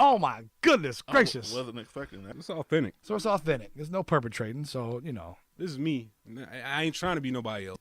Oh my goodness gracious! I wasn't expecting that. It's authentic. So it's authentic. There's no perpetrating. So This is me. I ain't trying to be nobody else.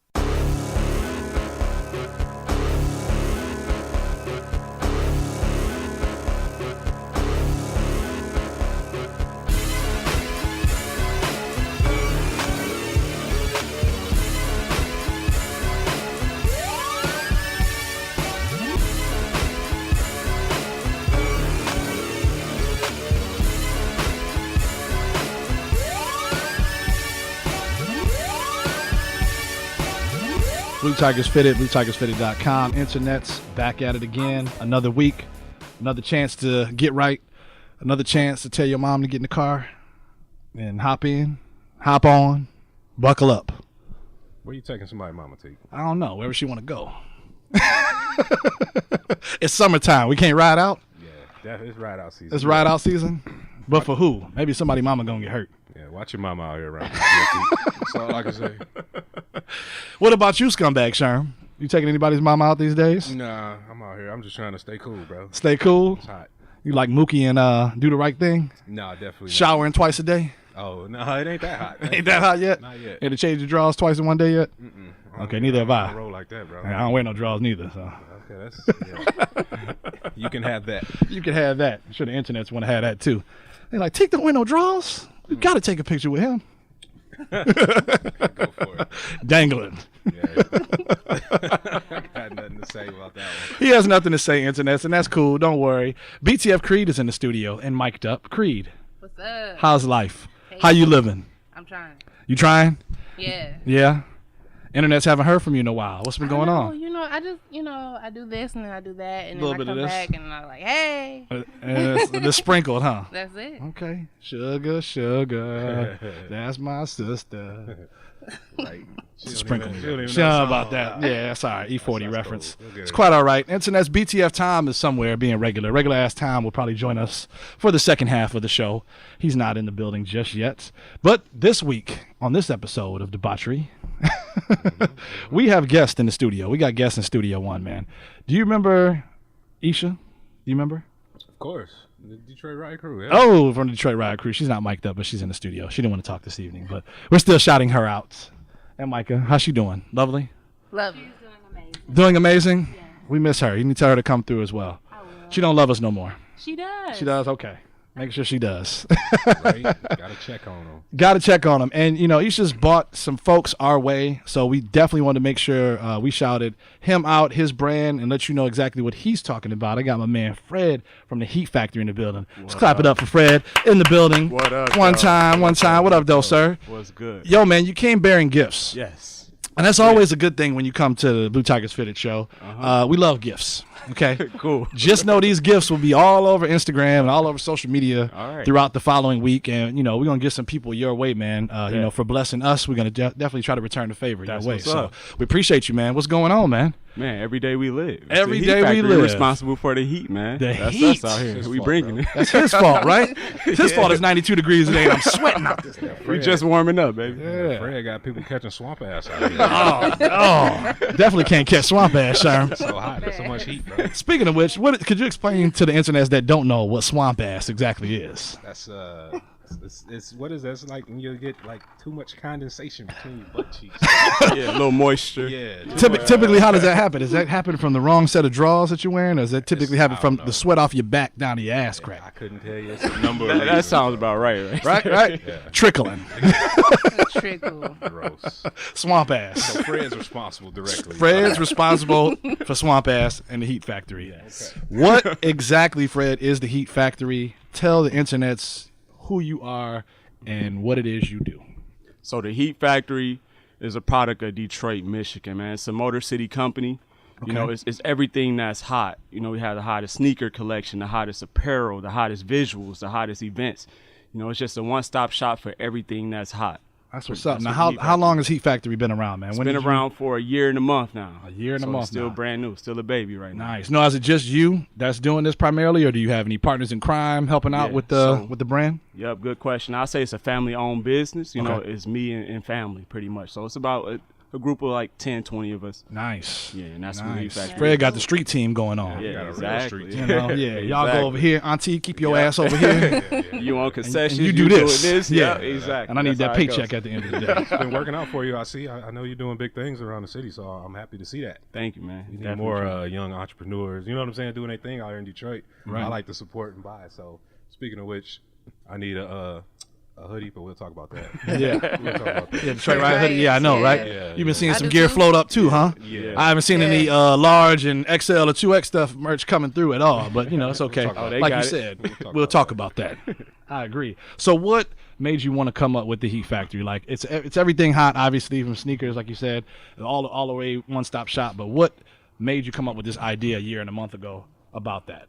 Blue Tigers Fitted, BlueTigersFitted.com. Internet's back at it again. Another week, another chance to get right, another chance to tell your mom to get in the car and hop in, hop on, buckle up. Where you taking somebody, Mama Teek? I don't know, wherever she want to go. It's summertime. We can't ride out. Yeah, it's ride out season. It's ride out season. But for who? Maybe somebody mama gonna get hurt. Yeah, watch your mama out here around. That's all I can say. What about you, scumbag Sherm? You taking anybody's mama out these days? Nah, I'm out here. I'm just trying to stay cool, bro. Stay cool? It's hot. You like Mookie and do the right thing? Nah, definitely not. Showering twice a day? Oh, no, it ain't that hot. Ain't that hot yet? Not yet. Had to change your drawers twice in one day yet? Okay, neither have I. don't roll like that, bro. I don't wear no drawers neither, so. Okay, yeah. You can have that. You can have that. I'm sure the internet's want to have that too. They're like, Teek don't wear no drawers? You got to take a picture with him. Go for it. Dangling. Yeah. I got nothing to say about that one. He has nothing to say, internets, and that's cool. Don't worry. BTF Creed is in the studio and mic'd up. Creed. What's up? How's life? Hey. How you living? I'm trying. You trying? Yeah. Yeah? Internets haven't heard from you in a while. What's been going on? I just, I do this and then I do that and then Little I bit of come this. back and I'm like, hey. It's sprinkled, huh? That's it. Okay. Sugar, sugar. That's my sister. Like, Sprinkle. she don't even She know don't know the about song. that. Yeah, that's all right. E40 That's reference. cool. We'll get It's it. quite all right. Internet's BTF time is somewhere being regular. Regular ass time will probably join us for the second half of the show. He's not in the building just yet. But this week, on this episode of Debauchery, we have guests in the studio. We got guests in Studio One, man. Do you remember Isha? Do you remember? Of course. The Detroit Riot Crew, yeah. Oh, from the Detroit Riot Crew. She's not mic'd up, but she's in the studio. She didn't want to talk this evening, but we're still shouting her out. And Micah, how's she doing? Lovely? Love you. She's doing amazing. Doing amazing? Yeah. We miss her. You need to tell her to come through as well. I will. She don't love us no more. She does. She does? Okay. Make sure she does. Right? Gotta check on them. Got to check on them. And, Isha's bought some folks our way, so we definitely wanted to make sure we shouted him out, his brand, and let you know exactly what he's talking about. I got my man Fred from the Heat Factory in the building. Let's clap it up for Fred in the building. What up, One dog? time. What up, though, sir? What's good? Yo, man, you came bearing gifts. Yes. And that's always a good thing when you come to the Blue Tigers Fitted show. We love gifts. Okay. Cool. Just know these gifts will be all over Instagram and all over social media All right. throughout the following week. And, we're going to get some people your way, man. For blessing us. We're going to definitely try to return the favor That's your way. what's So up. we appreciate you, man. What's going on, man? Man, every day we live. Every It's day the we Heat Factory live. responsible for the heat, man. The That's heat. us out here. His We fault, bringing bro. it. That's his fault, right? It's his fault. It's 92 degrees today and I'm sweating out this thing. We just warming up, baby. Yeah. Fred got people catching swamp ass out here. Definitely can't catch swamp ass, Sherm. It's so hot. There's so much heat, bro. Speaking of which, could you explain to the internets that don't know what swamp ass exactly is? That's it's what is that? It's like when you get like too much condensation between your butt cheeks. Yeah, a little moisture. Yeah. Typically, how does that happen? Does that happen from the wrong set of drawers that you're wearing, or does that typically happen from the sweat off your back down to your ass I crack? couldn't tell you. It's a number of That reasons, sounds bro. about right? Right? Yeah. Trickling. Trickle. Gross. Swamp ass. So Fred's responsible directly. Fred's responsible for swamp ass and the Heat Factory. What exactly, Fred, is the Heat Factory? Tell the internets who you are and what it is you do. So the Heat Factory is a product of Detroit, Michigan, man. It's a Motor City company. You know, it's everything that's hot. We have the hottest sneaker collection, the hottest apparel, the hottest visuals, the hottest events. It's just a one-stop shop for everything that's hot. That's what's up. That's Now, what how long has Heat Factory been around, man? It's When been did you- around for a year and a month now. A year and a So month it's still now. brand new, still a baby right now. Nice. No, is it just you that's doing this primarily, or do you have any partners in crime helping out Yeah, with so- the brand? Yep, good question. I say it's a family-owned business. You know, Okay. it's me and family pretty much. So it's about a group of like 10, 20 of us. Nice. Yeah, and that's what we Nice. factory. Fred got the street team going on. Yeah, got a real exactly. street You know, yeah, y'all Exactly. go over here. Auntie, keep your ass over here. You on concessions? And you do this. Doing this. Yeah. Exactly. And I need That's that how it goes. paycheck at the end of the day. It's been working out for you. I see. I know you're doing big things around the city, so I'm happy to see that. Thank you, man. You need Definitely more true. young entrepreneurs. You know what I'm saying? Doing their thing out here in Detroit. Right. I like to support and buy. So speaking of which, I need a hoodie, but we'll talk about that. Yeah. We'll talk about that. Yeah, Detroit Riot hoodie. Yeah, I know, Yeah. right? Yeah, You've been seeing I some do gear too. float up too, huh? Yeah. I haven't seen any large and XL or 2X stuff merch coming through at all, but it's okay. talk about that. Like They you got it. said, we'll talk about that. I agree. So what made you want to come up with the Heat Factory? Like it's everything hot, obviously, from sneakers, like you said, all the way one-stop shop. But what made you come up with this idea a year and a month ago about that?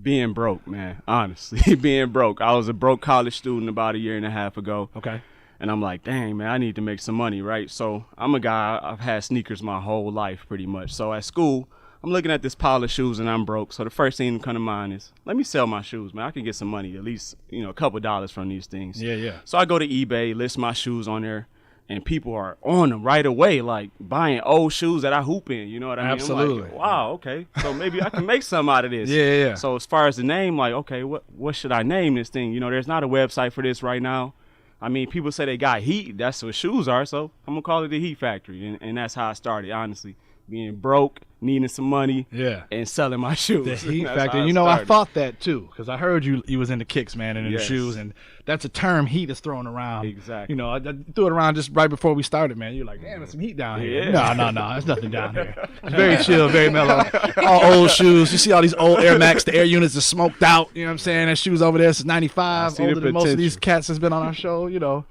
Being broke, man. Honestly, being broke. I was a broke college student about a year and a half ago. Okay. And I'm like, dang, man, I need to make some money, right? So I'm a guy, I've had sneakers my whole life pretty much. So at school, I'm looking at this pile of shoes and I'm broke. So the first thing that come to mind is, let me sell my shoes, man. I can get some money, at least, a couple dollars from these things. Yeah. So I go to eBay, list my shoes on there, and people are on them right away, like buying old shoes that I hoop in. You know what I mean? Absolutely. I'm like, wow, okay. So maybe I can make something out of this. Yeah. So as far as the name, like, okay, what should I name this thing? There's not a website for this right now. I mean, people say they got heat. That's what shoes are. So I'm going to call it the Heat Factory. And that's how I started, honestly. Being broke, needing some money, Yeah. and selling my shoes. The Heat That's Factory. how I started. thought that too, because I heard you was into kicks, man, and into Yes. shoes, and that's a term Heat is thrown around. Exactly. I threw it around just right before we started, man. You're like, damn, there's some heat down here. Yeah. No, there's nothing down here. It's very chill, very mellow. All old shoes. You see all these old Air Max, the air units are smoked out. You know what I'm saying? That shoes over there since '95, see the older than most of these potential. cats that's been on our show.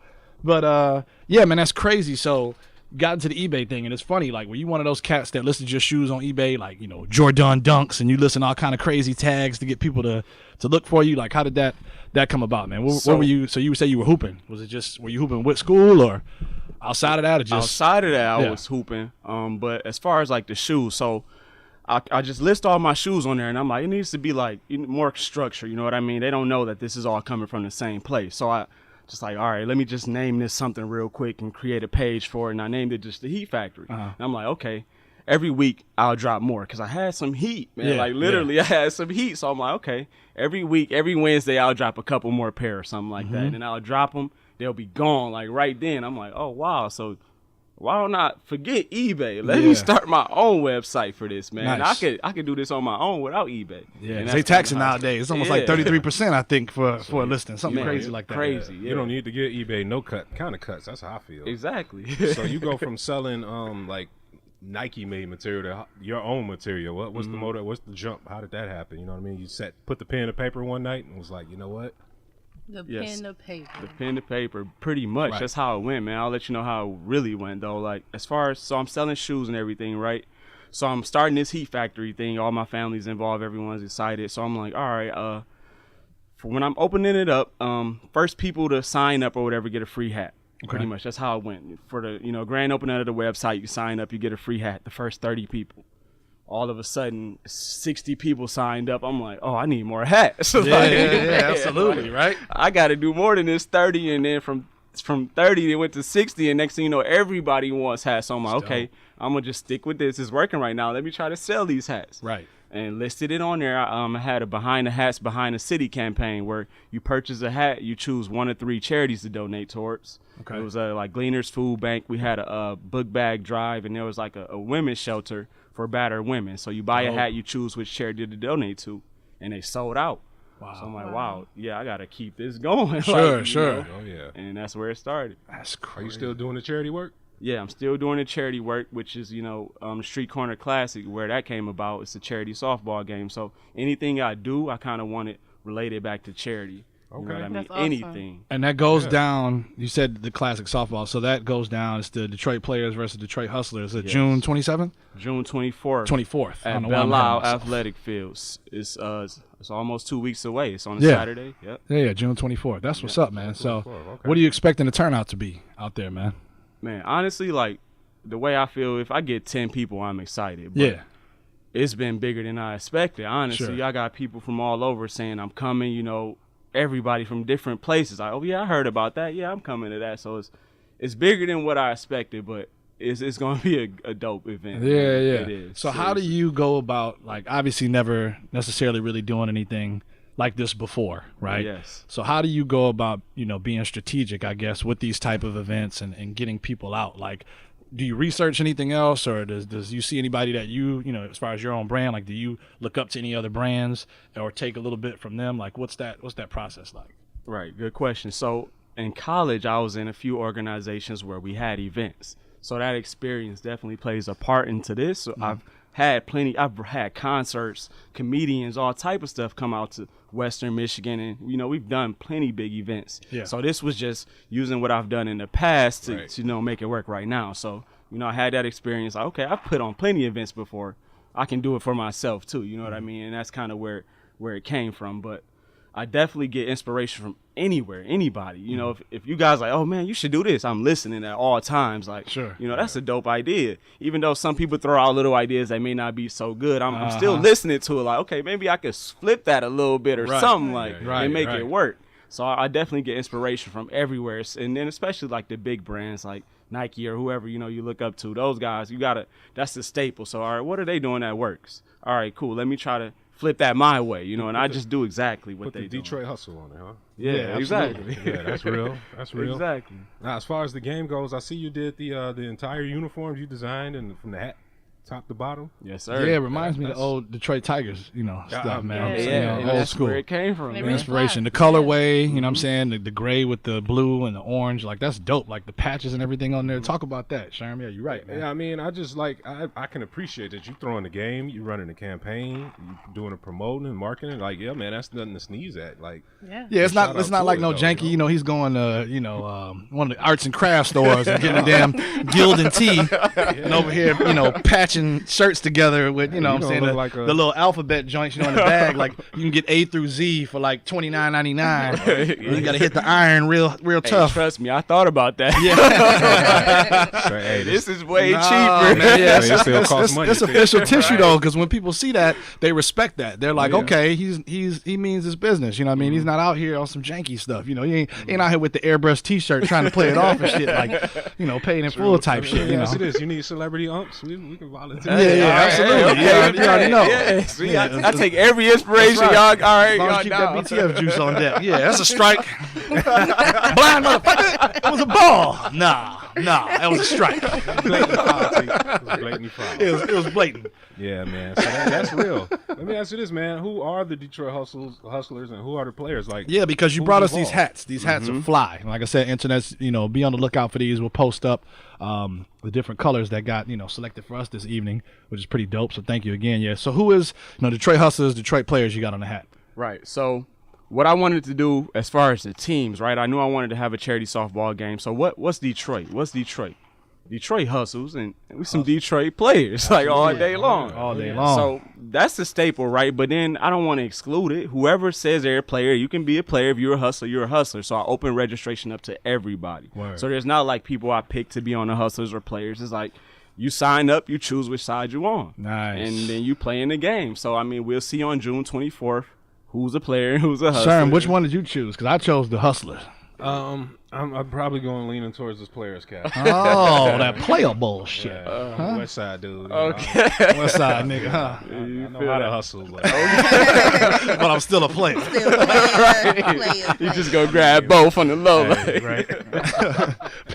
But yeah, man, that's crazy. So got into the eBay thing, and it's funny, like, were you one of those cats that listed your shoes on eBay, like, Jordan Dunks, and you listen all kind of crazy tags to get people to look for you? Like, how did that come about, man? What were you? So you would say you were hooping? Was it just, were you hooping with school, or outside of that, or just Outside of that, I Yeah. was hooping. But as far as like the shoes, so I just list all my shoes on there, and I'm like, it needs to be like more structure. You know what I mean? They don't know that this is all coming from the same place. So I just like, all right, let me just name this something real quick and create a page for it. And I named it just the Heat Factory. And I'm like, okay, every week I'll drop more because I had some heat, man. Yeah, like literally, I had some heat. So I'm like, okay, every week, every Wednesday, I'll drop a couple more pair or something like that. And then I'll drop them. They'll be gone like right then. I'm like, oh, wow. So why don't I forget eBay? Let Yeah. me start my own website for this, man. Nice. I could do this on my own without eBay. Yeah, And 'cause they that's taxing kinda how- nowadays. It's almost like Yeah. 33%, I think, for a listing, something Man, crazy like that. Crazy, yeah. You don't need to get eBay no cut kind of cuts. That's how I feel. Exactly. So you go from selling like Nike made material to your own material. What's the motive? What's the jump? How did that happen? You know what I mean? You put the pen to paper one night and was like, you know what? The Yes. pen to paper. The pen to paper, pretty much. Right. That's how it went, man. I'll let you know how it really went, though. Like, as far as, so I'm selling shoes and everything, right? So I'm starting this Heat Factory thing. All my family's involved. Everyone's excited. So I'm like, all right, for when I'm opening it up, first people to sign up or whatever get a free hat. Pretty much. That's how it went. For the, grand opening of the website, you sign up, you get a free hat, the first 30 people. All of a sudden, 60 people signed up. I'm like, oh, I need more hats. Yeah, absolutely, right? I got to do more than this 30, and then from 30 it went to 60, and next thing you know, everybody wants hats. So I'm like, okay, I'm gonna just stick with this. It's working right now. Let me try to sell these hats. Right. And listed it on there. I had a Behind the Hats Behind the City campaign where you purchase a hat, you choose one of 3 charities to donate towards. Okay. It was like Gleaners Food Bank. We had a book bag drive, and there was like a women's shelter for battered women. So you buy a hat, you choose which charity to donate to, and they sold out. Wow. So I'm like, wow, yeah, I gotta keep this going. Sure, you sure. know? Oh yeah. And that's where it started. That's Are crazy. you still doing the charity work? Yeah, I'm still doing the charity work, which is, Street Corner Classic, where that came about. It's a charity softball game. So anything I do, I kind of want it related back to charity. You know Okay. what I mean? That's awesome. Anything. And that goes down, you said the classic softball, so that goes down, it's the Detroit Players versus Detroit Hustlers. Is it June 27th? June 24th. 24th. I At don't know why I'm Belle ahead Isle of myself. Athletic Fields. It's almost 2 weeks away. It's on a Yeah. Saturday. Yep. Yeah, June 24th. That's what's up, man. So 24th, okay. what are you expecting the turnout to be out there, man? Man, honestly, like, the way I feel, if I get 10 people, I'm excited. But Yeah. it's been bigger than I expected. Honestly, Sure. I got people from all over saying I'm coming, everybody from different places. Like, oh yeah, I heard about that. Yeah, I'm coming to that. So it's bigger than what I expected, but it's going to be a dope event. Yeah, man. yeah. It is. So how do you go about, like, obviously never necessarily really doing anything like this before, right? Yes. So how do you go about, being strategic, I guess, with these type of events and getting people out? Like, do you research anything else, or does you see anybody that as far as your own brand, like, do you look up to any other brands or take a little bit from them? Like, what's that process like? Right. Good question. So in college, I was in a few organizations where we had events. So that experience definitely plays a part into this. So I've had concerts, comedians, all type of stuff come out to Western Michigan, and we've done plenty big events. Yeah. So this was just using what I've done in the past to make it work right now. So I had that experience. Like, okay, I've put on plenty of events before. I can do it for myself too. You know what I mean? And that's kind of where it came from. But I definitely get inspiration from anywhere, anybody. If you guys like, oh man, you should do this, I'm listening at all times. Like, sure, that's a dope idea. Even though some people throw out little ideas that may not be so good, I'm still listening to it. Like, okay, maybe I could flip that a little bit or something and make it work. So I definitely get inspiration from everywhere, and then especially like the big brands like Nike or whoever you look up to. Those guys, that's the staple. So all right, what are they doing that works? All right, cool. Let me try to flip that my way, and I just do exactly what they do. Put the Detroit hustle on it, huh? Yeah, exactly. Yeah, that's real. That's real. Exactly. Now, as far as the game goes, I see you did the entire uniforms you designed, and from the hat top to bottom. Yes, sir. Yeah, it reminds me of the old Detroit Tigers, stuff, man. Yeah, old that's school. where it came from. They Man. Inspiration, the colorway, you know what I'm saying, the gray with the blue and the orange, like, that's dope. Like the patches and everything on there. Talk about that, Sherm. Yeah, you're right, man. Yeah, I mean, I just I can appreciate that you throwing the game, you running the campaign, you doing the promoting and marketing. Like, yeah, man, that's nothing to sneeze at. Like, Yeah. Yeah, it's not like no janky. He's going to one of the arts and crafts stores and getting a damn Guild and Tea, and over here patching shirts together with what I'm saying, the little alphabet joints in the bag. Like, you can get A through Z for like $29.99. You got to hit the iron real tough. Trust me, I thought about that. Yeah. so, hey, This is way cheaper. Man, yeah, it still costs money. it's official tissue though, because when people see that, they respect that. They're like, okay, he means his business. You know what I mean? He's not out here on some janky stuff. He ain't out here with the airbrush T-shirt trying to play it off and shit, like paid in full type shit. Yes, it is. You need celebrity umps. We can volunteer. Yeah, absolutely. Okay. You already know. Yeah, I take every inspiration, y'all. All right, As long as y'all keep down. that BTF juice on deck. Yeah, that's a strike. Blind motherfucker. It was a ball. Nah, that was a strike. Blatant foul, Teek. It was blatant foul. It was blatant. Yeah, man. So that's real. Let me ask you this, man. Who are the Detroit hustlers, and who are the players? Like, Yeah, because you who's brought us these involved? hats. These hats are fly. Like I said, internet's, be on the lookout for these. We'll post up the different colors that got, selected for us this evening, which is pretty dope. So thank you again. Yeah. So who is, Detroit hustlers, Detroit players you got on the hat? Right. So what I wanted to do as far as the teams, right? I knew I wanted to have a charity softball game. So what's Detroit? What's Detroit? Detroit hustles and we some Detroit players like all day long. All day long. So that's the staple, right? But then I don't want to exclude it. Whoever says they're a player, you can be a player. If you're a hustler, you're a hustler. So I open registration up to everybody. Word. So there's not like people I pick to be on the hustlers or players. It's like you sign up, you choose which side you want. Nice. And then you play in the game. So, I mean, we'll see on June 24th who's a player and who's a hustler. Sherm, which one did you choose? Because I chose the hustler. I'm probably going leaning towards this players cap. Oh, that player bullshit. West side dude. Okay. West side nigga, huh? I know how to hustle, but But I'm still a player. You just go grab both on the low. Right.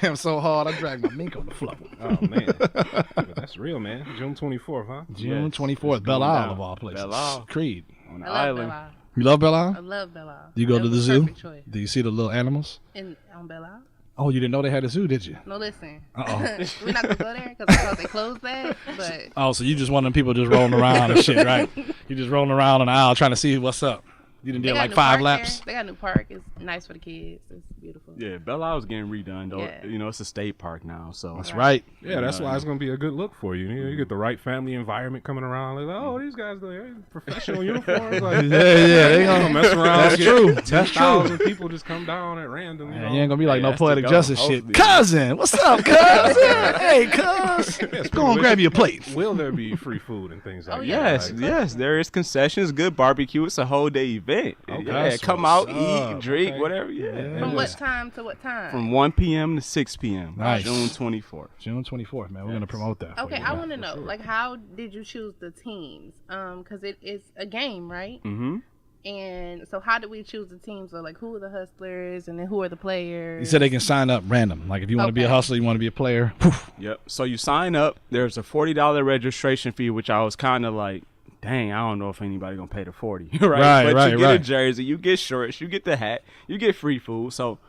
I'm so hard, I dragged my mink on the floor. oh man, but that's real, man. June 24th, huh? June Yes, 24th, Belle going Isle down. of all places. Belle Isle. Creed. On the I love island. Belle Isle. You love Belle Isle? I love Belle Isle. Do you go That to the was zoo? perfect choice. Do you see the little animals? On Belle Isle? Oh, you didn't know they had a zoo, did you? No, listen. Uh-oh. We're not gonna go there because I thought they closed that. But Oh, so you just one of them people just rolling around and shit, right? You just rolling around on the aisle trying to see what's up. You done they did got like new 5 park laps. there. They got a new park. It's nice for the kids. It's beautiful. Yeah, Belle Isle's getting redone, though. Yeah. You know, it's a state park now, so. That's right. Yeah, that's why it's gonna be a good look for you. You get the right family environment coming around. Like, oh, these guys, they're professional uniforms. Like, Yeah, they gonna mess around. That's true. That's true. 10,000 people just come down at random. You Yeah, know? you ain't gonna be like Hey, no that's the poetic goal, justice shit. hopefully. Cousin, what's up, cousin? Hey, cuz. Go on, grab you a plate. Will there be free food and things like Oh, that? yeah. Yes, Like, yes, there is concessions, good barbecue. It's a whole day event. event. Okay. Yeah, That's come what's out, up. eat, drink, Okay. whatever. Yeah. From what time to what time? From 1 p.m. to 6 p.m. Nice. June 24th. June 24th, man. We're gonna promote that. Okay, for you, I man. want to know, like, how did you choose the teams? Because it is a game, right? Mm-hmm. And so, how did we choose the teams? So, like, who are the hustlers, and then who are the players? He said they can sign up random. Like if you want to be a Okay. hustler, you want to be a player. Poof. Yep. So you sign up. There's a $40 registration fee, which I was kind of like, dang, I don't know if anybody gonna pay the 40, right? Right, But right, you get right. a jersey, you get shorts, you get the hat, you get free food. So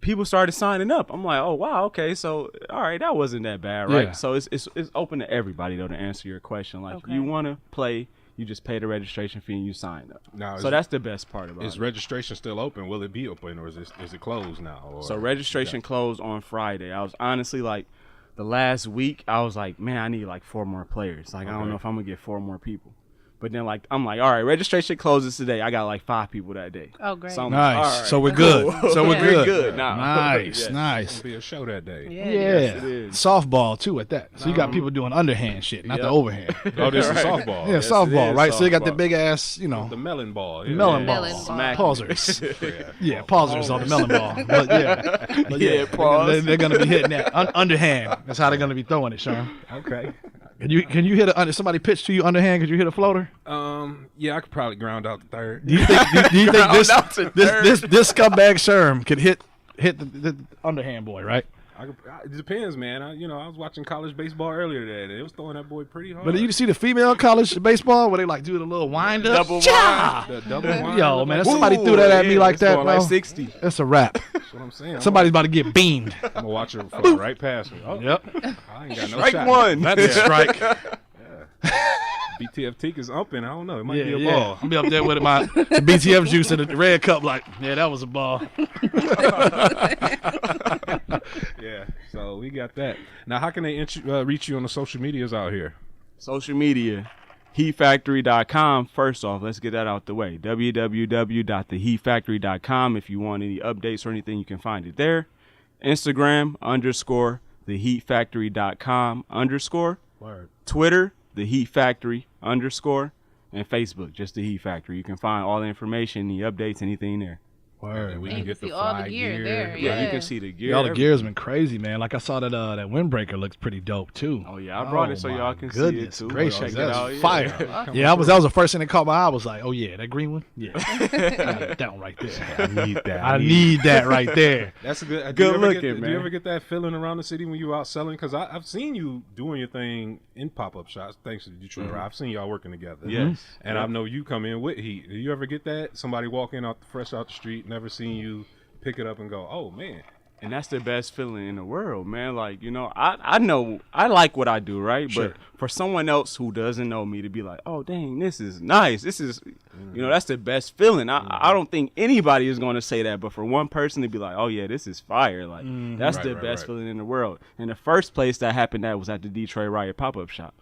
people started signing up. I'm like, oh wow, okay, so all right, that wasn't that bad, right? Yeah. So it's open to everybody though to answer your question. Like, Okay. you want to play, you just pay the registration fee and you sign up. Now, So that's the best part about Is it. registration still open? Will it be open, or is it closed now? Or, So registration closed on Friday. I was honestly like, the last week I was like, man, I need like 4 more players. Like I don't Okay. know if I'm gonna get 4 more people. But then like I'm like, all right, registration closes today. I got like 5 people that day. Oh, great. So I'm Nice. like, all right, So we're good. cool. So we're We're good. good now. Nice, Yeah. nice. It'll be a show that day. Yeah. Yeah, it is. softball too at that. So you got people doing underhand shit, not the Yep. overhand. Oh, this is Right. softball. Yeah, Yes, it softball, is right? So you got the softball. big ass, you know, The melon ball. melon Yeah. ball, Melon ball. Smack. pausers. Yeah. Yeah, pausers on the melon ball. But yeah, Yeah, pause. they're gonna be hitting that underhand. That's how they're gonna be throwing it, Sherm. Okay. Can you hit somebody pitch to you underhand? Could you hit a floater? Yeah, I could probably ground out the third. Do you think think Ground this out to third. this scumbag Sherm could hit the underhand boy, right? It depends, man. I was watching college baseball earlier today. They was throwing that boy pretty hard. But you see the female college baseball where they like do the little wind up. Double Cha! the double wind, Yo, look man, like- if somebody threw that at me Yeah, like it's that, going like bro, 60. that's a wrap. That's what I'm saying. Somebody's about to get beamed. I'm gonna watch her fly right past me. Oh, Yep. I ain't got no Strike shot. one. That's a strike. BTF Teek is upping. I don't know. It might Yeah, be a yeah. ball. I'm be up there with my BTF juice in the red cup, like, yeah, that was a ball. Yeah. So we got that. Now, how can they reach you on the social medias out here? Social media, heatfactory.com. First off, let's get that out the way. www.theheatfactory.com. If you want any updates or anything, you can find it there. Instagram _theheatfactory.com _ Word. Twitter, The Heat Factory _ and Facebook, just The Heat Factory. You can find all the information, the updates, anything there. And we And can you get can the see all the fly gear there, Yeah, you Yeah. can see the gear. Yeah, all the everything. gear's been crazy, man. Like I saw that that windbreaker looks pretty dope too. Oh yeah, I brought it so my y'all can goodness see it too. gracious, Check it that's out. Yeah. fire. Yeah, that was the first thing that caught my eye. I was like, oh yeah, that green one. Yeah, that one right there. I need that. I need that right there. That's a good. Good do looking, Do man. you ever get that feeling around the city when you out selling? Because I've seen you doing your thing in pop-up shops. Thanks to Detroit. Mm-hmm. I've seen y'all working together. Yes. And I know you come in with heat. Do you ever get that? Somebody walk in fresh out the street, never seen you, pick it up and go, oh man. And that's the best feeling in the world, man. Like, I know I like what I do, right? Sure. But for someone else who doesn't know me to be like, oh, dang, this is nice. This is, that's the best feeling. I don't think anybody is going to say that. But for one person to be like, oh, yeah, this is fire. Like, that's the best feeling in the world. And the first place that happened that was at the Detroit Riot pop-up shop.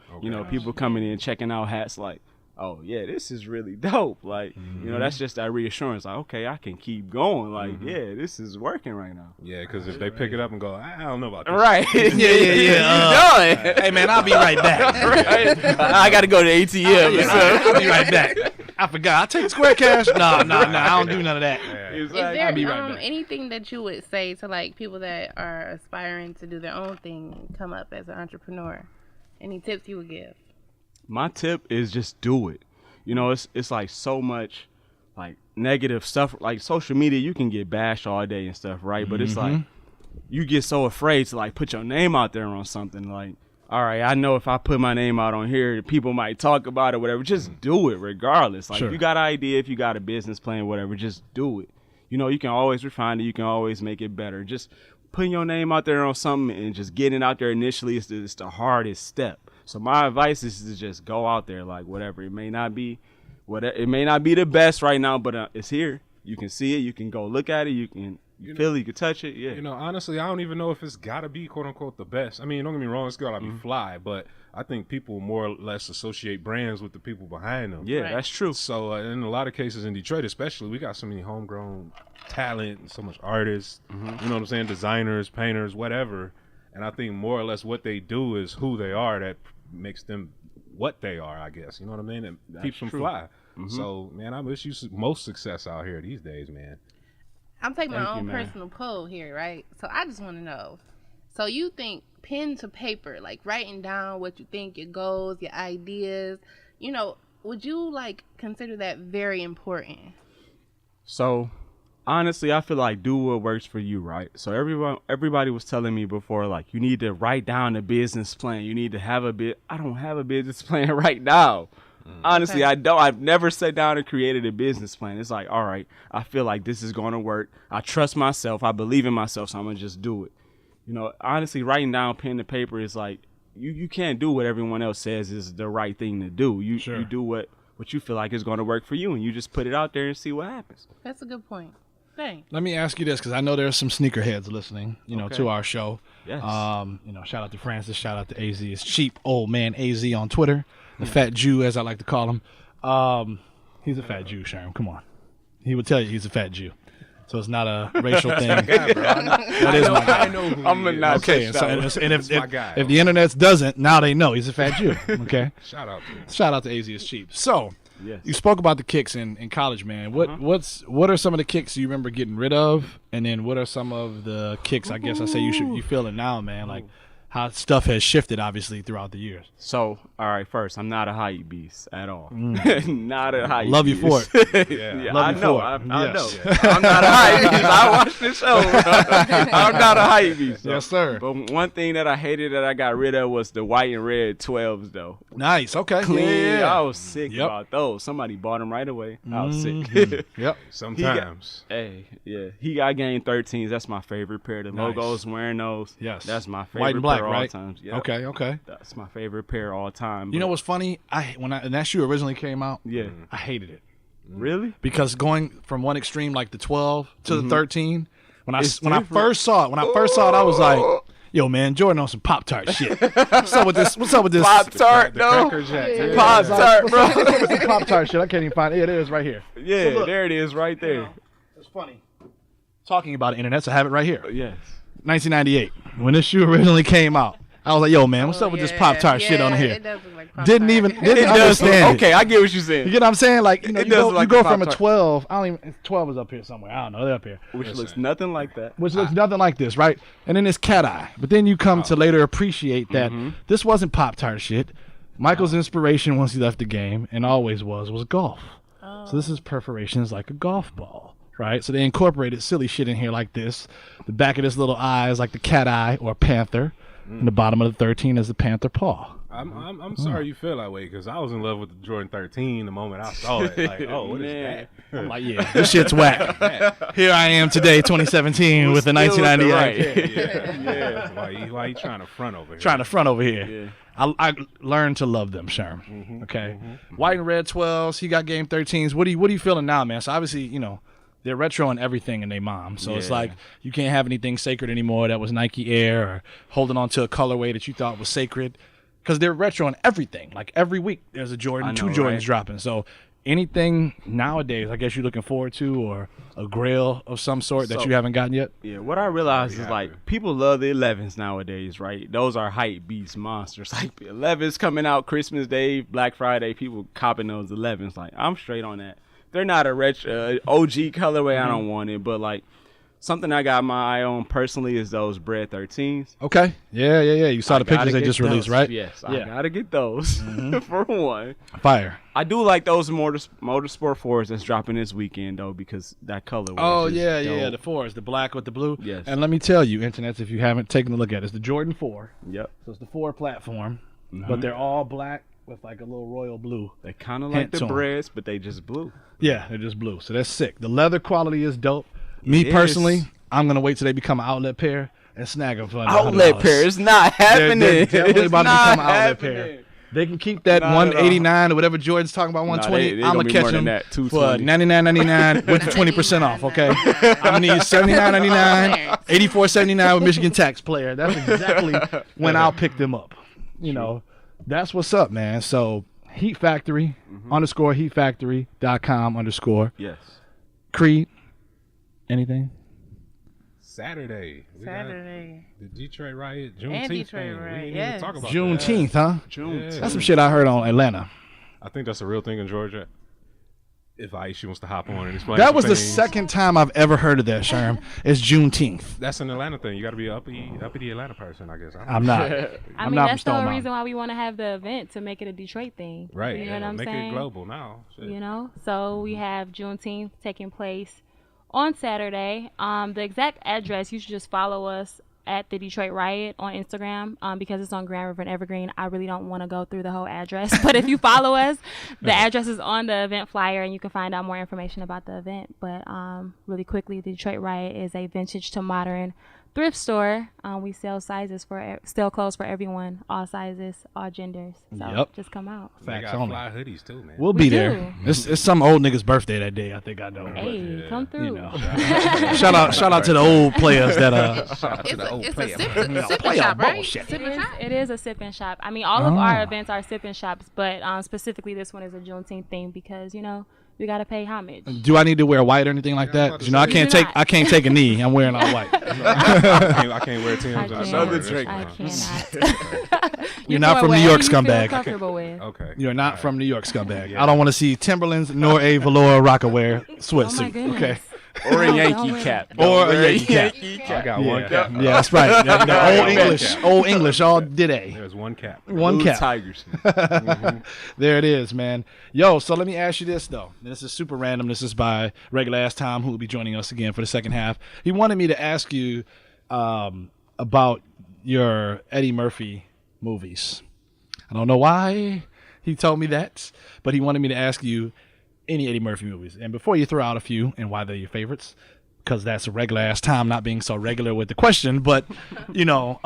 People coming in, checking out hats like, oh yeah, this is really dope. Like, that's just that reassurance. Like, okay, I can keep going. Like, yeah, this is working right now. Yeah, because if they pick it up and go, I don't know about this. Right. Yeah. You done. Hey man, I'll be right back. Right. I got to go to ATM. I'll be right back. I forgot. I take square cash. Nah. I don't do none of that. Is Exactly. I'll be there right back. anything that you would say to like people that are aspiring to do their own thing, come up as an entrepreneur? Any tips you would give? My tip is just do it. It's like so much like negative stuff. Like social media, you can get bashed all day and stuff, right? But it's like you get so afraid to like put your name out there on something. Like, all right, I know if I put my name out on here, people might talk about it, whatever. Just do it regardless. Like, Sure. if you got an idea, if you got a business plan, whatever, just do it. You can always refine it. You can always make it better. Just putting your name out there on something and just getting out there initially is the hardest step. So my advice is to just go out there, like whatever. It may not be the best right now, but it's here. You can see it. You can go look at it. You can feel it. You can touch it. Yeah. Honestly, I don't even know if it's got to be quote unquote the best. I mean, don't get me wrong, it's got to be fly, but I think people more or less associate brands with the people behind them. Yeah, Right. that's true. So in a lot of cases in Detroit, especially, we got so many homegrown talent and so much artists. You know what I'm saying? Designers, painters, whatever. And I think more or less what they do is who they are that makes them what they are. I guess you know what I mean. It keeps them true. fly. So, man, I wish you most success out here these days, man. I'm taking my own man. personal poll here, right? So I just want to know. So you think pen to paper, like writing down what you think, your goals, your ideas, you know, would you like consider that very important? So, honestly, I feel like do what works for you, right? So everybody was telling me before, like, you need to write down a business plan. You need to have I don't have a business plan right now. Honestly, Okay. I don't. I've never sat down and created a business plan. It's like, all right, I feel like this is going to work. I trust myself. I believe in myself, so I'm going to just do it. You know, honestly, writing down pen to paper is like, you can't do what everyone else says is the right thing to do. You do what you feel like is going to work for you, and you just put it out there and see what happens. That's a good point. Thanks. Let me ask you this, because I know there's some sneakerheads listening, to our show. Yes. Shout out to Francis, shout out to AZ. It's cheap old man AZ on Twitter, the fat Jew, as I like to call him. He's a fat Jew, Sherm. Come on. He would tell you he's a fat Jew. So it's not a racial thing. That is my guy. I know who I'm he is. not Okay, saying and That's my guy. if the internet doesn't, now they know he's a fat Jew. Okay, Shout out to him. shout out to AZ is cheap. So, Yes. you spoke about the kicks in college, man. What are some of the kicks you remember getting rid of, and then what are some of the kicks I guess I say you feeling now, man? Like how stuff has shifted obviously throughout the years. So, all right, first, I'm not a hype beast at all. Not a hype Love you beast. for it. Yeah. Love I you know. for it. I Yes. know. I'm not a hype beast. I watch the show. I'm not a hype beast. Yes, sir. But one thing that I hated that I got rid of was the white and red 12s, though. Nice. Okay. Clean. Yeah. I was sick Yep. about those. Somebody bought them right away. I was sick. Yep. Sometimes. Hey, yeah. He got game 13s. That's my favorite pair. The Nice. logos wearing those. Yes. That's my favorite White and black, pair all right? times. Yep. Okay. That's my favorite pair all time. You know but- what's funny? When that shoe originally came out, Yeah. I hated it. Really? Because going from one extreme like the 12 to the 13, when I different. first saw it, I was like, "Yo, man, Jordan on some Pop-Tart shit. What's up with this? What's up with this Pop-Tart, The no. Cracker Jack. Yeah. Yeah. Pop-Tart, bro. What's the Pop-Tart shit? I can't even find it. Yeah, it is right here. Yeah, So look, there it is right there. It's funny. Talking about internet, so I have it right here. Yes. 1998, when this shoe originally came out, I was like, "Yo, man, what's up with this Pop-Tart shit on here?" It does look like Pop-Tart. Didn't It does. understand it. Okay, I get what you're You saying. get what I'm saying? Like, you It does go, like you go the from a Pop-Tart. 12. 12 is up here somewhere. I don't know. They're up here. Which looks nothing like that. Which looks nothing like this, right? And then it's cat eye. But then you come to later appreciate that this wasn't Pop-Tart shit. Michael's inspiration once he left the game, and always was golf. So this is perforations like a golf ball, right? So they incorporated silly shit in here like this. The back of this little eye is like the cat eye or panther. And the bottom of the 13 is the panther paw. I'm sorry you feel that way because I was in love with the Jordan 13 the moment I saw it. Like, oh, what is Man. that? I'm like, yeah, this shit's whack. Here I am today, 2017, with the Still with the 1998. right. Yeah. Why you trying to front over here? Trying to front over here. Yeah. I learned to love them, Sherm. Okay, white and red 12s. He got game 13s. What are you feeling now, man? So obviously, they're retro and everything in their mom. So it's Yeah. like you can't have anything sacred anymore that was Nike Air or holding on to a colorway that you thought was sacred, because they're retro and everything. Like every week there's a Jordan, I know, two Jordans right? dropping. So anything nowadays, I guess you're looking forward to, or a grail of some sort that So- you haven't gotten yet. Yeah, what I realized is Yeah. like people love the 11s nowadays, right? Those are hype beast monsters. Like the 11s coming out Christmas Day, Black Friday, people copping those 11s. Like I'm straight on that. They're not a retro OG colorway. I don't want it, but like something I got my eye on personally is those Bread 13s. Okay. Yeah. You saw I the pictures gotta they get just released, those. right? Yes, I Yeah. gotta get those for one. Fire. I do like those Motorsport 4s that's dropping this weekend though, because that color. Oh yeah, the 4s, the black with the blue. Yes. And let me tell you, internets, if you haven't taken a look at it, it's the Jordan 4. Yep. So it's the 4 platform, but they're all black with like a little royal blue. They kind of like Hint the to 'em. Breads, but they just blue. Yeah, they're just blue. So that's sick. The leather quality is dope. Me It personally, is. I'm gonna wait till they become an outlet pair and snag them for under Outlet $100. pair. It's not happening. They're definitely It's about to not become an outlet happening. pair. They can keep that Not at all. 189 or whatever Jordan's talking about, 120. they I'm gonna gonna be catch more than them that, for 220. $99.99 with the 20% off. Okay, I'm gonna need $79.99, $84.79 with Michigan tax player. That's exactly when I'll pick them up. That's what's up, man. So Heat Factory _ heatfactory.com _ Yes. Creed. Anything? Saturday. We got Saturday. the Detroit riot, Juneteenth And Detroit thing. We riot, didn't yes. even talk about Juneteenth, huh? June. Yeah. That's some shit I heard on Atlanta. that. I think that's a real thing in Georgia. if Aisha wants to hop on and explain. That some was the things. second time I've ever heard of that, Sherm. It's Juneteenth. That's an Atlanta thing. You got to be an uppity Atlanta person, I guess. I'm not. I I'm mean, not that's the from whole Stone reason why we want to have the event, to make it a Detroit thing. Right. You know what I'm Make saying? it global now. Shit. You know, so we have Juneteenth taking place on Saturday. The exact address, you should just follow us at the Detroit Riot on Instagram, because it's on Grand River and Evergreen. I really don't want to go through the whole address, but if you follow us, the address is on the event flyer and you can find out more information about the event. But really quickly, the Detroit Riot is a vintage to modern thrift store. We sell clothes for everyone, all sizes, all genders. So Yep. just come out. They Facts got only. fly hoodies too, man. We'll be We there. do. It's some old nigga's birthday that day. I think I know. Hey, come through. You know. Shout out to the old players that It's a sipping Play shop, on right? bullshit. Sipping shop. It is a sip and shop. I mean, all of our events are sip and shops, but specifically this one is a Juneteenth theme because, you know, we got to pay homage. Do I need to wear white or anything like Yeah, that? I'm about 'Cause, to you know, say. I can't take a knee. I'm wearing all white. I can't wear Tim's. I in the can't. summer. Another That's drink. I fine. cannot. You're not from New York, scumbag. Comfortable with. Okay. You're not from New York, scumbag. Yeah. I don't want to see Timberlands nor a velour Rockaware Oh my sweatsuit. goodness. Okay. Or a Don't Yankee wear cap. Or Don't a wear Yankee cap. I got one cap. Yeah, that's right. The old English, all did a. There's one cap. One Blue cap. Tigers. There it is, man. Yo, so let me ask you this, though. This is super random. This is by regular ass Tom, who will be joining us again for the second half. He wanted me to ask you about your Eddie Murphy movies. I don't know why he told me that, but he wanted me to ask you any Eddie Murphy movies. And before you throw out a few and why they're your favorites, because that's a regular ass Tom not being so regular with the question, but, you know,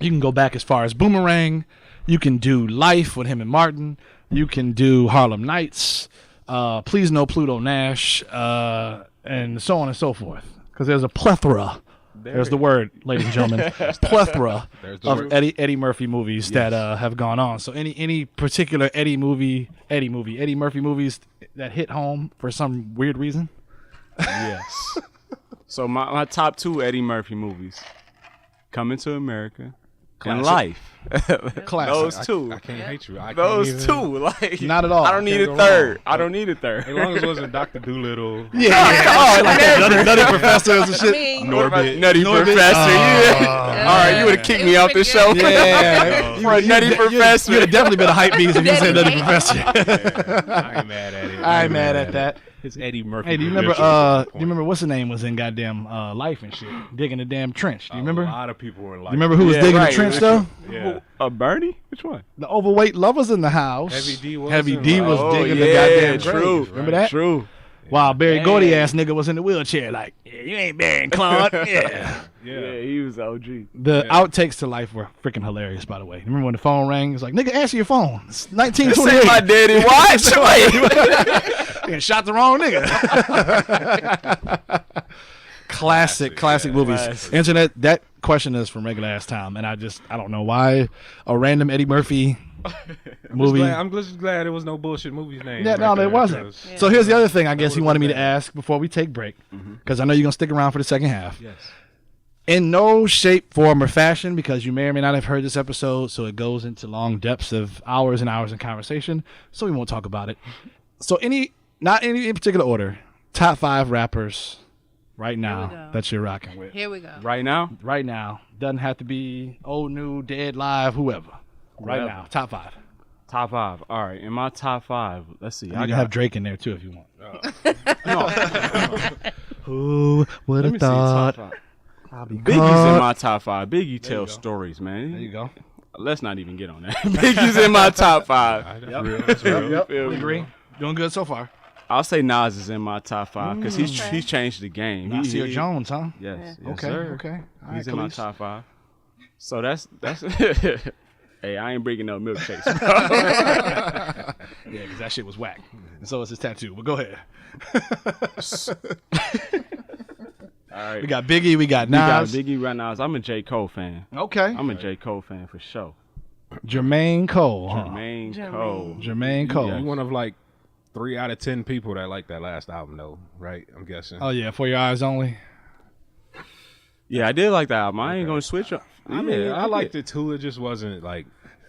you can go back as far as Boomerang. You can do Life with him and Martin. You can do Harlem Nights, Please No Pluto Nash, and so on and so forth. Because there's a plethora. There's the word, ladies and gentlemen. Plethora There's the of word. Eddie Murphy movies that have gone on. So any particular Eddie Murphy movies that hit home for some weird reason? Yes. So my top two Eddie Murphy movies: Coming to America and Life. Classic. Those two. I can't hate you. I can't Those even- two. Like Not at all. I don't need Can't a go third. wrong. I don't need a third. As long as it wasn't Dr. Doolittle. Yeah, like that nutty professors and I shit. mean, Norbit. Nutty Professor. Yeah. All right, you would have kicked me off the show. Yeah, For a Nutty Professor. You'd have definitely been a hype beast if you said Nutty Dedicate. Professor. I ain't mad at it. I ain't mad at that. It's Eddie Murphy. Hey, do you remember? credentials at this Do you point. remember what's the name was in goddamn Life and shit, digging the damn trench? Do you remember? A Do lot of people were like, you remember who was Yeah, digging right. the trench though? Yeah. Bernie? Which one? The overweight lovers in the house. Heavy D was Heavy in D Life. was Oh, digging the yeah, goddamn true. grave. Remember that? True. While Barry Dang. Gordy ass nigga was in the wheelchair, like, yeah, you ain't Barry Claude. Yeah. Yeah, he was OG. The outtakes to Life were freaking hilarious, by the way. Remember when the phone rang? It's like, nigga, answer your phone. It's Say 1928. my daddy watch. And shot the wrong nigga. classic movies. Classic. Internet, that question is from regular ass Tom, and I don't know why a random Eddie Murphy movie. I'm just glad there was no bullshit movies named. Yeah, no, there wasn't. So here's the other thing I guess he wanted me to ask before we take break, because I know you're gonna stick around for the second half. Yes. In no shape, form, or fashion, because you may or may not have heard this episode, so it goes into long depths of hours and hours in conversation, so we won't talk about it. So not any in particular order, top 5 rappers right now go. that you're rocking with. Here we go. Right now? Right now. Doesn't have to be old, new, dead, live, whoever. Right Whoever. now, top 5. Top 5. All right, in my top 5, let's see. You can have Drake in there too if you want. no. Who would Let have me see. Top thought? 5. I'll be Biggie's caught. in my top 5. Biggie tells go. stories, man. There you go. Let's not even get on that. Biggie's in my top 5. That's real. That's real. Yep, Feel we me? agree. Doing good so far. I'll say Nas is in my top 5 because he's changed the game. Nasir Jones, huh? Yes. Yes, Okay, sir. okay. All He's right, in my Khalees. top 5. So that's. Hey, I ain't bringing no milkshakes. Bro. Yeah, because that shit was whack. And so is his tattoo. But go ahead. All right. We got Biggie. We got We got Nas. Biggie right now. I'm a J. Cole fan. Okay. I'm a J. Cole fan for sure. Jermaine Cole. Huh? Jermaine Jermaine. Cole. Jermaine Cole. You one of like 3 out of 10 people that like that last album, though, right? I'm guessing. Oh, yeah. For Your Eyes Only. Yeah, I did like that album. I ain't gonna switch up. I mean, I liked it. it too. It just wasn't like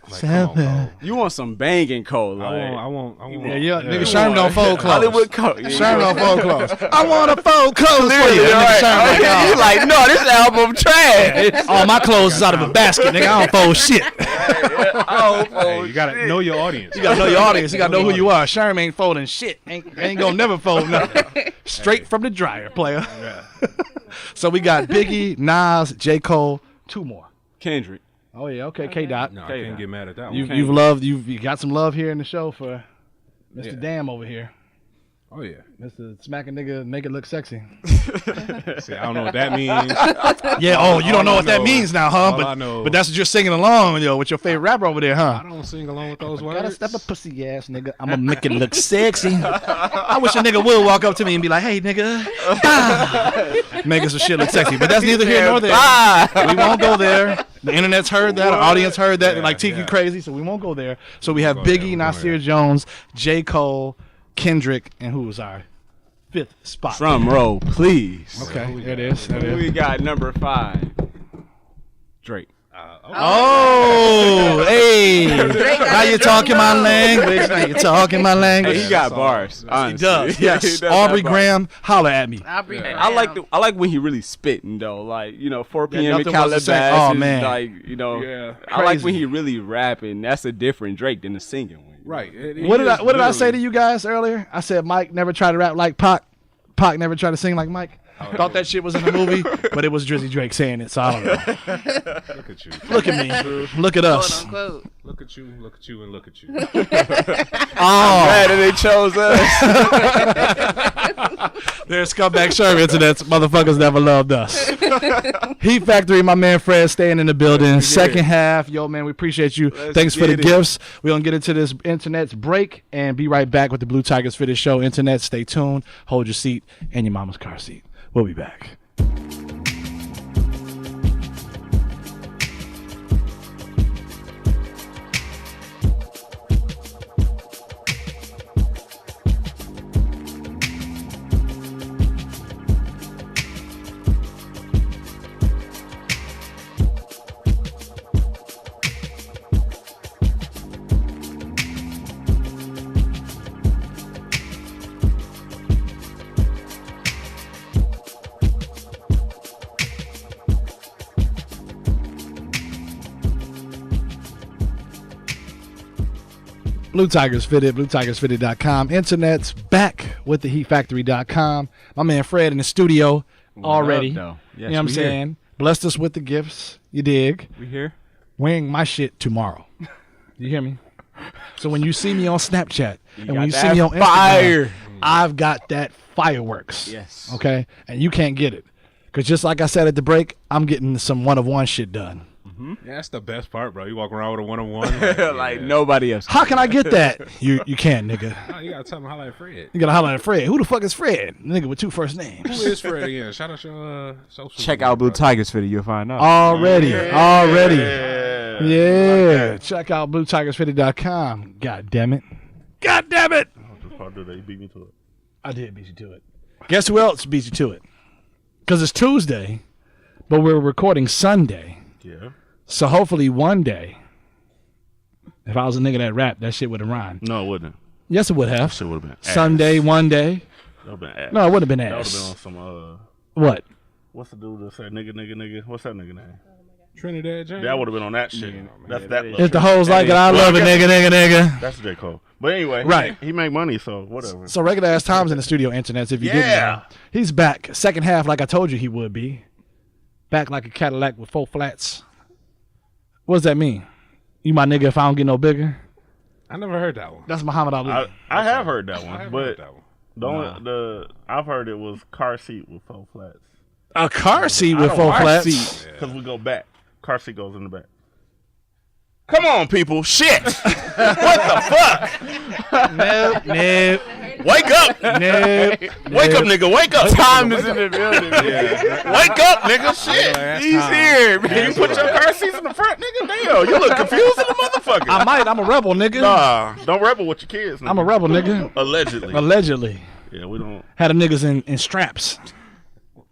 Like, come on, Cole. You want some banging Cole? Like, I want. Yeah, nigga, Sherm don't fold clothes. Hollywood Cole. Yeah, Sherm don't fold clothes. I want to fold clothes for you. Right. You like, no, this album trash. All my clothes is out of a basket, nigga. I don't fold shit. Hey, you gotta know your audience. You gotta know your audience. You gotta know who you are. Sherm ain't folding shit. Ain't gonna never fold nothing. Straight from the dryer, player. So we got Biggie, Nas, J. Cole, 2 more. Kendrick. Oh yeah, okay, K. Dot. No, I can't get mad at that one. You got some love here in the show for Mr. Damn over here. Oh yeah, Mr. Smack a nigga, make it look sexy. See, I don't know what that means. Yeah. Oh, you don't know what that means now, huh? All I know- But that's what you're singing along, with your favorite rapper over there, huh? I don't sing along with those Gotta words. step a pussy ass nigga. I'ma make it look sexy. I wish a nigga would walk up to me and be like, "Hey nigga," making some shit look sexy. But that's neither here nor there. We won't go there. The internet's heard that. Our audience heard that. They're like, Teek, you crazy, so we won't go there. So we have Biggie, Nasir Jones, J. Cole, Kendrick, and who was our 5th spot? Drum roll, please. Okay, there it is. Who we got number 5? Drake. Oh, hey. Now you're talking my language. Now you're talking my language. He got bars. He does. He Yes. does Aubrey have bars. Graham, holler at me. Aubrey Graham. I like when he really spitting though, like 4 p.m. in nothing was the Calabasas. same. Oh, man. Like I like Crazy. when he really rapping. That's a different Drake than the singing one. Right. What did I say to you guys earlier? I said Mike never tried to rap like Pac. Pac never tried to sing like Mike. Thought that shit was in the movie, but it was Drizzy Drake saying it, so I don't know. Look at you. Look at me. Look at us. Quote, unquote. Look at you. Look at you. And look at you. Oh, Glad that they chose us. there's scumbag Sherm internets. Motherfuckers never loved us. Heat Factory, my man Fred staying in the building. Second half. Yo, man, we appreciate you. Thanks for the gifts. We're going to get into this internet's break and be right back with the Blue Tigers Fitted Show. Internet, stay tuned. Hold your seat and your mama's car seat. We'll be back. Blue Tigers Fitted, BlueTigersFitted.com. Internet's back with the HeatFactory.com. My man Fred in the studio already. What up, though? You know what I'm saying? Blessed us with the gifts. You dig? We here? Wearing my shit tomorrow. You hear me? So when you see me on Snapchat and when got you see that me on Instagram, fire. I've got that fireworks. Yes. Okay? And you can't get it. Because just like I said at the break, I'm getting some one-of-one shit done. Yeah, that's the best part, bro. You walk around with a one-on-one. Like nobody else. How can I get that? You can't, nigga. Oh, you gotta tell him how like Fred. You gotta holler at Fred. Who the fuck is Fred? Nigga with 2 first names. Who is Fred again? Shout out your social. Check media, out Blue bro. Tigers Fitted. You'll find out. Already. Yeah. Check out BlueTigersFitted.com. God damn it. God damn it. They beat me to it. I did beat you to it. Guess who else beat you to it? Because it's Tuesday, but we're recording Sunday. Yeah. So hopefully one day, if I was a nigga that rap, that shit would have rhymed. No, it wouldn't. Yes, it would have. Shit would have been ass. Sunday, one day. That would have been ass. No, it wouldn't have been That would have been ass. on some, What? what's the dude that said nigga? What's that nigga name? Trinidad James. That would have been on that shit. That's that. If the hoes like it, I love it, nigga. That's J. Cole. But anyway, Right. he make money, so whatever. So regular ass Tom's in the studio, internets. If you didn't know, he's back. Second half, like I told you he would be. Back like a Cadillac with 4 flats. What does that mean? You my nigga if I don't get no bigger? I never heard that one. That's Muhammad Ali. I have heard that I one, haven't but heard that one. I've heard it was car seat with 4 flats. A car seat with 4 flats. Because we go back. Car seat goes in the back. Come on, people. Shit. What the fuck? Nope. Wake up. Wake up, nigga. Wake up. Time is in the building. Wake up, nigga. Shit. He's here, man. You put your car seats in the front, nigga? Damn. You look confused as a motherfucker. I might. I'm a rebel, nigga. Nah. Don't rebel with your kids, nigga. I'm a rebel, nigga. Allegedly. Allegedly. Yeah, we don't. Had them niggas in straps.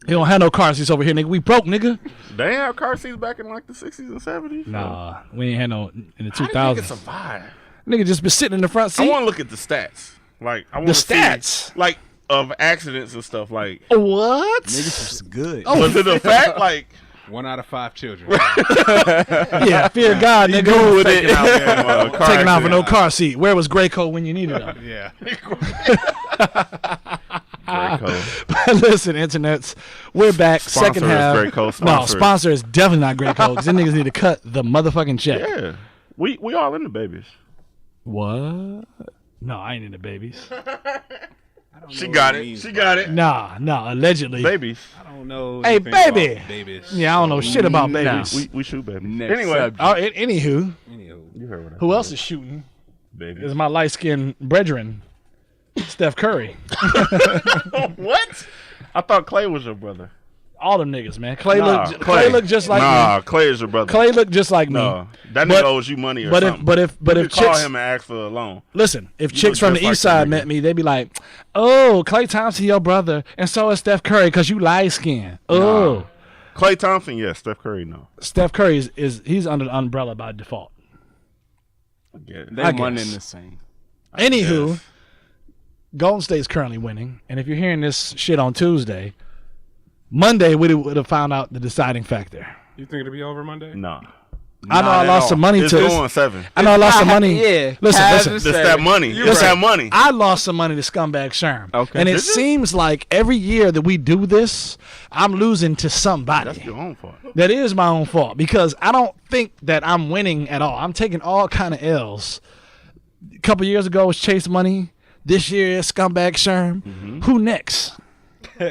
He don't have no car seats over here, nigga. We broke, nigga. They ain't have car seats back in like the 60s and 70s. Nah, we ain't had no in the How did niggas 2000s. survive? Nigga just been sitting in the front I seat. want to look at the stats. Like I want The to stats? see, like of accidents and stuff. Like What? Niggas was good. was it a fact? Like 1 out of 5 children. Yeah, fear God, nigga. taking out, car Taking out for no accident. car seat. Where was Graco when you needed him? Yeah. Great code. Listen, internets, we're back. Sponsor Second is half. Great Code. No, Sponsor is- sponsor is definitely not Great Code because then niggas need to cut the motherfucking check. Yeah, we all in the babies. What? No, I ain't into babies. She got it. She got it. Nah, allegedly. Babies. I don't know. Hey, anything baby. about babies. Yeah, I don't know shit about babies. We shoot babies. Next Anyway, subject. Oh, anywho, Anywho. you heard what I who else is shooting? babies. Is my light-skinned brethren, Steph Curry. What? I thought Clay was your brother. All them niggas, man. Clay Nah, look just like nah, me. Clay is your brother. Clay look just like me. No, that But- nigga owes you money or but something. if you could call chicks him and ask for a loan. listen, if You chicks look from the just like east side that met nigga. me, they'd be like, "Oh, Clay Thompson, your brother, and so is Steph Curry, cause you light skinned." Oh, Clay Thompson, yes. Steph Curry, no. Steph Curry is he's under the umbrella by default. I get it. They I one guess. in the same. Anywho, Yes. Golden State's currently winning, and if you're hearing this shit on Tuesday, Monday we would have found out the deciding factor. You think it'll be over Monday? Nah. I know I at lost all. some money It's to. going 7. I know I lost some money. Yeah. Listen, Cavs listen. is It's 7. that money. You're It's right. that money. I lost some money to scumbag Sherm. Okay. And it Did you? seems like every year that we do this, I'm losing to somebody. That's your own fault. That is my own fault because I don't think that I'm winning at all. I'm taking all kind of L's. A couple years ago was Chase Money. This year is scumbag Sherm. Mm-hmm. Who next?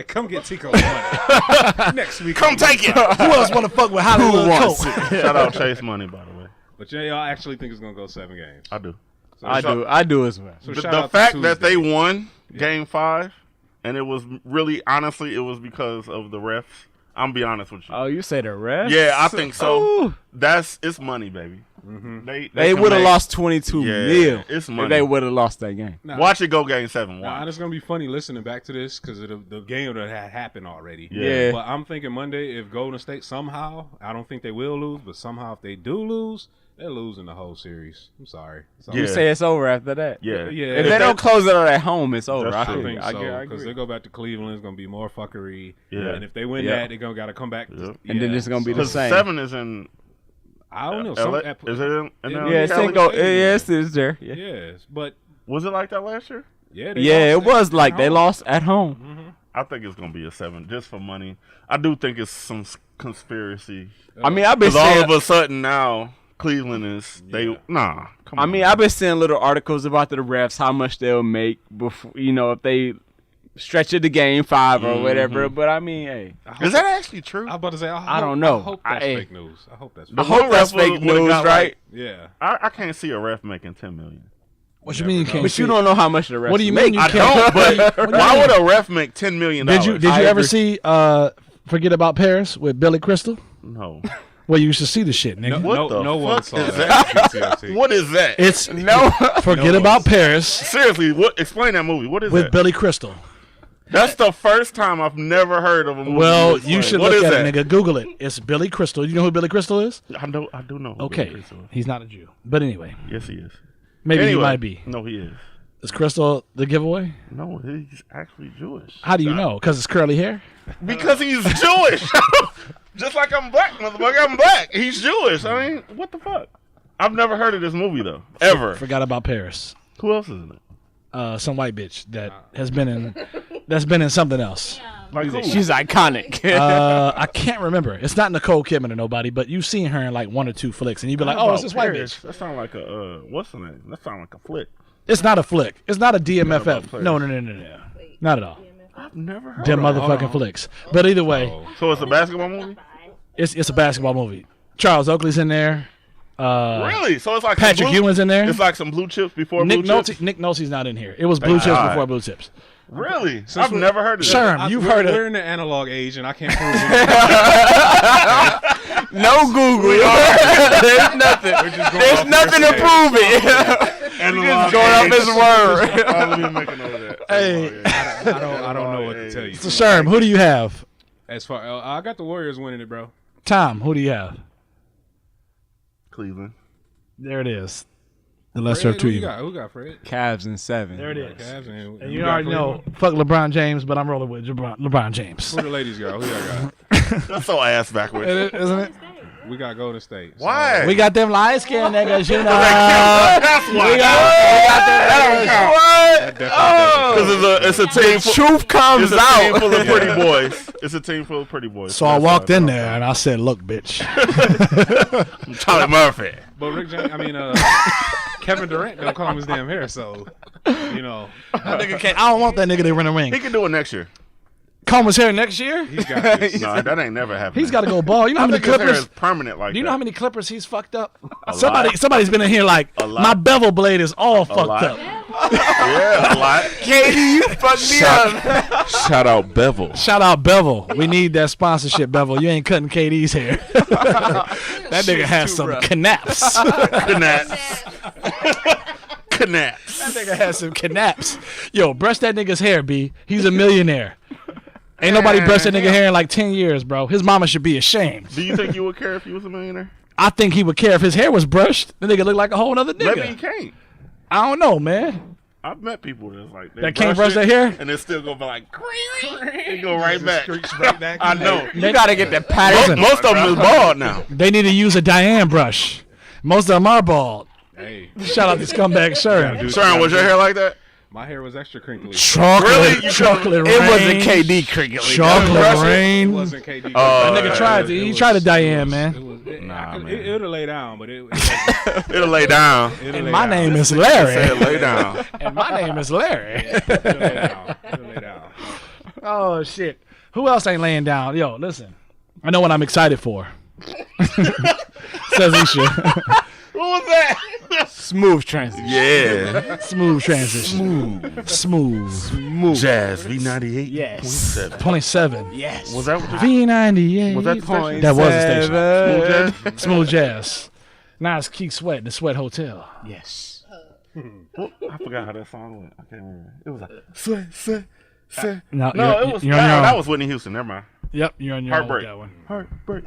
Come get Tico's money. Next week. Come take it. Who else want to fuck with Hollywood wants Coke? Shout out Chase Money, by the way. But yeah, y'all actually think it's going to go 7 games. I do. So I do as well. So The shout out to fact that they Tuesday. won Game 5, and it was really, honestly, it was because of the refs. I'm be honest with you. Oh, you say the rest? Yeah, I think so. Ooh. It's money, baby. They can would have make- lost 22 Yeah, mil it's if money. they would have lost that game. Nah, Watch it go Game 7. Nah, Watch. it's going to be funny listening back to this because the game that had happened already. Yeah. But I'm thinking Monday, if Golden State somehow, I don't think they will lose, but somehow if they do lose, they're losing the whole series. I'm sorry. So You Yeah. say it's over after that. Yeah. Yeah. If they don't close it out at home, it's over. That's I true. I think think I so agree. because they go back to Cleveland. It's gonna be more fuckery. Yeah. And if they win Yeah. that, they're gonna gotta come back. Yep. And then it's gonna be the Because same. 7 is in I don't know. LA. Some, Is it in Yeah, Yeah, it's Cali? in go. Yes, it's there. Yeah, Yes, but Was it like that last year? yeah, yeah, it was like they home. lost at home. I think it's going to be a 7 just for money. I do think it's some conspiracy. I mean, I've been Because all saying. of a sudden now, Cleveland is, Yeah. come I on. mean, I've been seeing little articles about the refs, how much they'll make before, if they stretch it to game 5 or whatever. But I mean, hey, Is that actually true? I was about to say. I don't know. I hope that's I- fake news. I hope that's. The I hope one that's ref fake would've news, got, right? like- Yeah. I can't see a ref making $10 million. What you mean you can't? But see you it? don't know how much the refs What do you make. mean you I can't? don't, but What do you why mean? would a ref make $10 million? Did you I ever agree. see Forget About Paris with Billy Crystal? No. Well, you used to see the shit, nigga. What no, the no one fuck saw is that. that? What is that? It's No. Forget About Paris Seriously, explain that movie. What is with that? Billy Crystal. That's the first time I've never heard of a movie. Well, explained. you should What look is at that? it, nigga. Google it. It's Billy Crystal. You know who Billy Crystal is? I do know. who Okay, Billy Crystal is. he's not a Jew, but anyway, Yes, he is. maybe Anyway, he might be. No, he is. Is Crystal the giveaway? No, he's actually Jewish. How do you know? Because it's curly hair. Because he's Jewish. Just like I'm black, motherfucker. I'm black. He's Jewish. I mean, what the fuck? I've never heard of this movie though. Ever. Forgot About Paris. Who else is in it? Some white bitch that has been in. That's been in something else. Like who? She's iconic. I can't remember. It's not Nicole Kidman or nobody, but you've seen her in like 1 or 2 flicks, and you'd be like, "Oh, it's this white bitch." That sound like a what's the name? That sound like a flick. It's not a flick. It's not a DMFF. Paris. No, not at all. I've never heard. Them of it. motherfucking flicks. But either way, So it's a basketball movie? it's a basketball movie. Charles Oakley's in there. Really? So it's like some Patrick blue- Ewing's in there. It's like some blue chips before Nick blue chips. Nolte's not in here. It was Blue Chips God. before Blue Chips. Really? I've never heard of that. Sherm, you've heard We're of in the analog age, and I can't prove it. No Google. There's nothing. There's nothing to prove it. And You just going off his word. Let me make a note of that. Hey. I don't know what to tell you. So Sherm, who do you have As far I got the Warriors winning it, bro. Tom, who do you have? Cleveland. There it is. The lesser of Fred, two who you evils. got? Who got Fred? Cavs in 7. There it is. Cavs and And who you got already know, Cleveland? fuck LeBron James, but I'm rolling with LeBron James. Who the ladies got? Who y'all got? That's so ass backwards. Isn't it? We got Golden State. So- Why? We got them light skinned niggas, you know. That's why. We got them What? That Because it's a team. Truth comes It's a team out. full of pretty boys. It's a team full of pretty boys. So I That's walked why in it's there and I said, "Look, bitch." I'm Charlie Murphy. But Rick James, Kevin Durant don't comb his damn hair, so you know That nigga can't. I don't want that nigga to run a ring. He can do it next year. Comb his hair next year. he's got this. No, that ain't never happened. He's got to go bald. You know I how many think his hair clippers? is permanent like Do you that. know how many clippers he's fucked up? lot. Somebody's been in here like A lot. my bevel blade is all fucked lot. up. Yeah, a lot. Katie, you fucked me up. Shout out Bevel. Shout out Bevel. We need that sponsorship, Bevel. You ain't cutting KD's hair. That nigga has too some rough. knaps. Knaps. Knaps. That nigga has some knaps. Yo, brush that nigga's hair, B. He's a millionaire. Ain't nobody brushed that nigga hair in like 10 years, bro. His mama should be ashamed. Do you think you would care if you was a millionaire? I think he would care if his hair was brushed. The nigga look like a whole other nigga. Maybe he can't. I don't know, man. I've met people that's like That can't brush their hair? and they still go like they go right back. Straight back. I know. You gotta get the Most, pattern. most of them is bald now. They need to use a Diane brush. Most of them are bald. Hey, Shout out to scumbag Sherm. Sherm, was your hair like that? my hair was extra crinkly. Chocolate, Really? You chocolate rain. It wasn't KD crinkly. Chocolate It rain. wasn't KD. That nigga That tried to. He tried to Diane, man. Nah, man. It'll lay down, but It'll lay down. And my name is Larry. Say it, lay down. And my name is Larry. It'll lay down. Oh shit. Who else ain't laying down? Yo, listen. I know what I'm excited for. Says Isha. What was that? Smooth transition. Yeah. Smooth transition. Smooth. Jazz V98. Yes. 27. Yes. Was that what you V98. Was that the station? That was the station. Smooth Jazz? Smooth Jazz. Now it's Keek Sweat, the Sweat Hotel. Yes. What? I forgot how that song went. I can't remember. It was like sweat. No, No, it was you're on your own. that was Whitney Houston. Never mind. Yep, you're on your own with Heartbreak. that one. Heartbreak.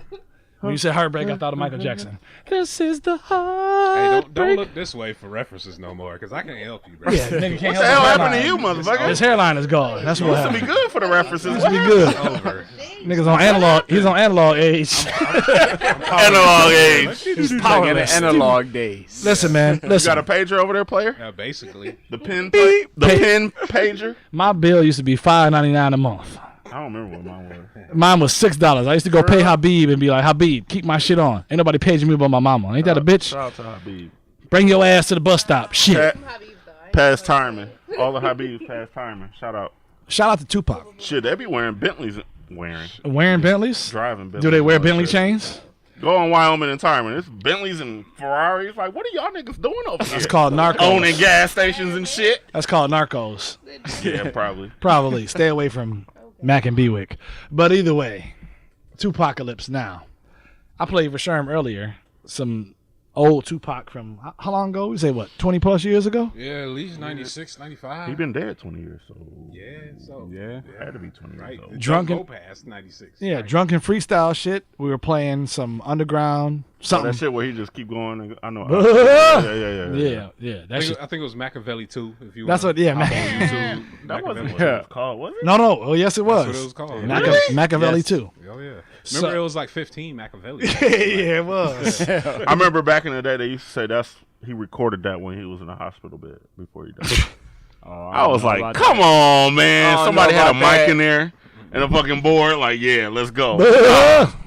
When you said heartbreak, I thought of Michael Jackson. This is the Hey, heartbreak. don't look this way for references no more, because I can't help you, bro. Yeah, nigga can't What the help hell his happened to hairline. you, motherfucker? His hairline is gone. That's what Used to be happened. good for the references. Used to be good. Over. Niggas on analog. He's on analog age. Analog age. He's Like in the powerless. analog days. Listen, man. You Listen. got a pager over there, player? Basically. The pen, the pen pager. My bill used to be $5.99 a month. I don't remember what mine was. Mine was $6. I used to go pay Habib and be like, Habib, keep my shit on. Ain't nobody paging me but my mama. Ain't that a bitch? Shout out to Habib. Bring your ass to the bus stop. Shit. Past timing. All the Habibs past timing. Shout out. Shout out to Tupac. Shit, they be wearing Bentleys. Wearing Bentleys? Driving Bentleys. Do they wear and all Bentley that shit. chains? Go on Wyoming and Timing. It's Bentleys and Ferraris. Like, what are y'all niggas doing over here? It's called Narcos. Owning gas stations and shit. That's called Narcos. Yeah, probably. Probably. Stay away from Mac and Bewick. But either way, Tupacalypse now. I played for Sherm earlier. Some old Tupac from how long ago? We say what, 20 plus years ago? Yeah, at least 96, 95. He been dead 20 years, so Yeah, so. Yeah. it had to be 20 Right. years old. It Drunken- don't go past 96. Yeah, Right. drunken freestyle shit. We were playing some underground So something. that shit where he just keep going. And, I know. Yeah. That I shit. think it was Machiavelli 2. If you That's wanna what. Yeah, hop Mac- on YouTube. That wasn't Machiavelli. what it was called, was it? No. Oh, yes, it was. That's what it was called. Machiavelli Yes. too. Oh, yeah. So- Remember, it was like 15 Machiavelli. Yeah, it was. I remember back in the day they used to say he recorded that when he was in a hospital bed before he died. I was like, come on, man. I don't Somebody know had a about mic that. in there and a fucking board. Like, yeah, let's go.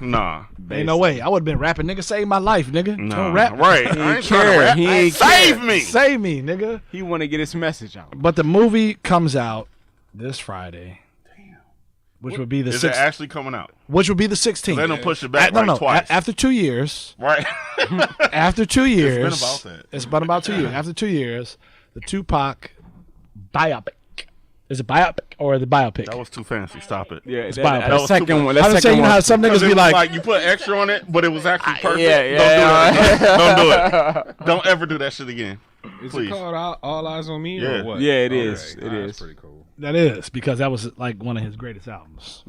Nah. Ain't no way. I would have been rapping, nigga. Save my life, nigga. Nah. Don't rap. Right. I ain't trying to care. rap. He ain't Save care. me. Save me, nigga. He want to get his message out. But the movie comes out this Friday. Which would be the Is it 6th. actually coming out? Which would be the 16th. They don't push it back twice. After 2 years. Right. After 2 years. about that. It's been about 2 years. After 2 years, the Tupac biopic. Is it biopic or the biopic? That was too fancy. Stop it. Yeah, biopic. that That was second too- one. I That was saying, second you know how one. some Because niggas it be was like, you put extra on it, but it was actually perfect. yeah. Don't do it. Don't ever do that shit again. Is Please. it called All Eyes on Me Yeah. or what? Yeah, it Okay. is. It That's is. pretty cool. that is, because that was like one of his greatest albums.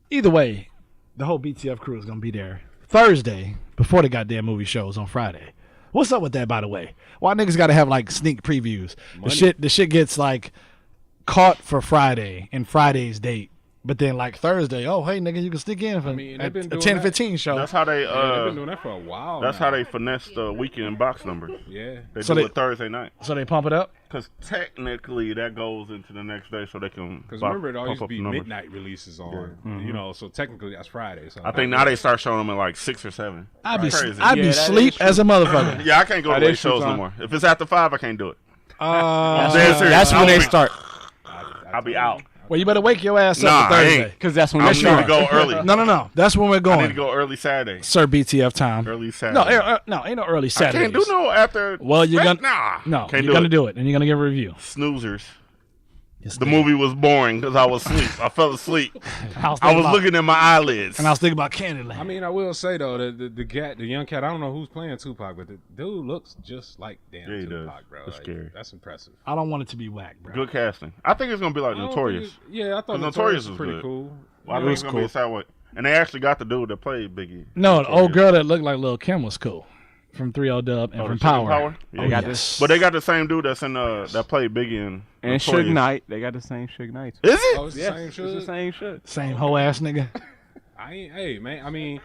either way, the whole BTF crew is gonna be there Thursday before the goddamn movie shows on Friday. What's up with that, by the way? Why niggas gotta have like sneak previews? The shit gets like caught for Friday and Friday's date. But then, like Thursday, oh hey nigga, you can sneak in for a 10:15 show. That's how they. They've been doing that for a while. That's now. how they finesse the weekend box number. Yeah. They So do they- it Thursday night. So they pump it up. Because technically that goes into the next day, so they can. Because remember, it always pump up be the numbers. midnight releases on. You know, so technically that's Friday. So I think now they start showing them at like 6 or 7. I'd be Crazy. I'd Yeah, be that sleep is as a motherfucker. Yeah, I can't go to That late is true, shows no Tom. more. If it's after 5, I can't do it. Uh, Dead serious. That's when they start. I'll be out. well, you better wake your ass Nah, up for I Thursday. ain't. Because that's when I they need start. to go early. No. That's when we're I going. need to go early Saturday. Sir BTF time. Early Saturday. No, ain't no early I Saturday. can't do no after. Well, you're gonna Nah. Can't you're gonna do it, and you're gonna give a review. Snoozers. Yes, The movie was boring because I was asleep. I fell asleep. I was looking at my eyelids. and I was thinking about Candyland. I mean, I will say though, the young cat. I don't know who's playing Tupac, but the dude looks just like damn Yeah, he does. Tupac, bro. It's Like, scary. That's impressive. I don't want it to be whack, bro. Good casting. I think it's gonna be like I don't Notorious. think yeah, I thought Notorious Notorious was was pretty good. cool. I think it's gonna be a sad one. And they actually got the dude that played Biggie. No, the old girl that looked like Lil' Kim was cool from 3 Dub and Oh, from the chick in Power. Yeah, Oh, got yes. But they got the same dude that's in that played Biggie in And Notorious. Suge Knight. They got the same Suge Knight. Is it? Oh, it's the Yes, same it's shit. the same shit. Same hoe ass nigga. I ain't. Hey, man. I mean,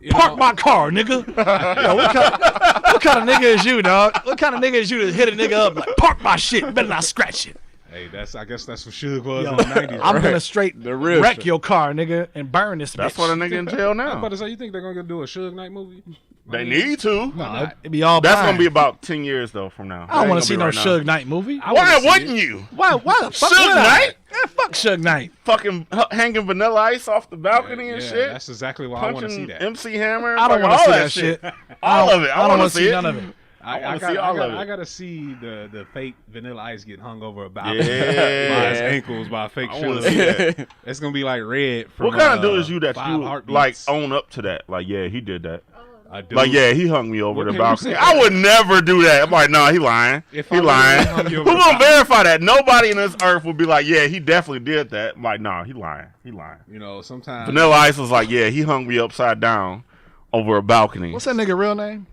Park my car, nigga. Yo, what kind of nigga is you, dog? What kind of nigga is you to hit a nigga up like park my shit? Better not scratch it. Hey, I guess that's what Suge was Yo, in the '90s. I'm right? gonna straight The real wreck shit. your car, nigga, and burn this That's bitch. why the nigga in jail I'm now. about to say, you think they're gonna do a Suge Knight movie? They need to. No, it'd be all That's blind. gonna be about 10 years though from now. I don't want to see no Suge Knight movie. Why wouldn't you? Why the fuck Suge would I? Knight? Yeah, fuck Suge Knight. Fucking hanging Vanilla Ice off the balcony and Yeah, shit. that's exactly why I want to see Punching that. MC Hammer. I don't want want to to see that shit. All of it. I don't want wanna to see it. none of it. I wanna see all of it. I gotta see the fake Vanilla Ice get hung over a balcony Yeah. by his ankles by a fake I wanna Suge. see that. It's gonna be like Red. From, What kind of dude is you that 5 you Heartbeats. like own up to that? Like, yeah, he did that. A dude. Like, yeah, he hung me over What the can you balcony. say? I would never do that. I'm like, nah, he lying. If He I lying. hung you Who over the gonna balcony- verify that? Nobody in this earth would be like, yeah, he definitely did that. I'm like, nah, he lying. He lying. You know, sometimes Vanilla Ice was like, yeah, he hung me upside down over a balcony. What's that nigga real name?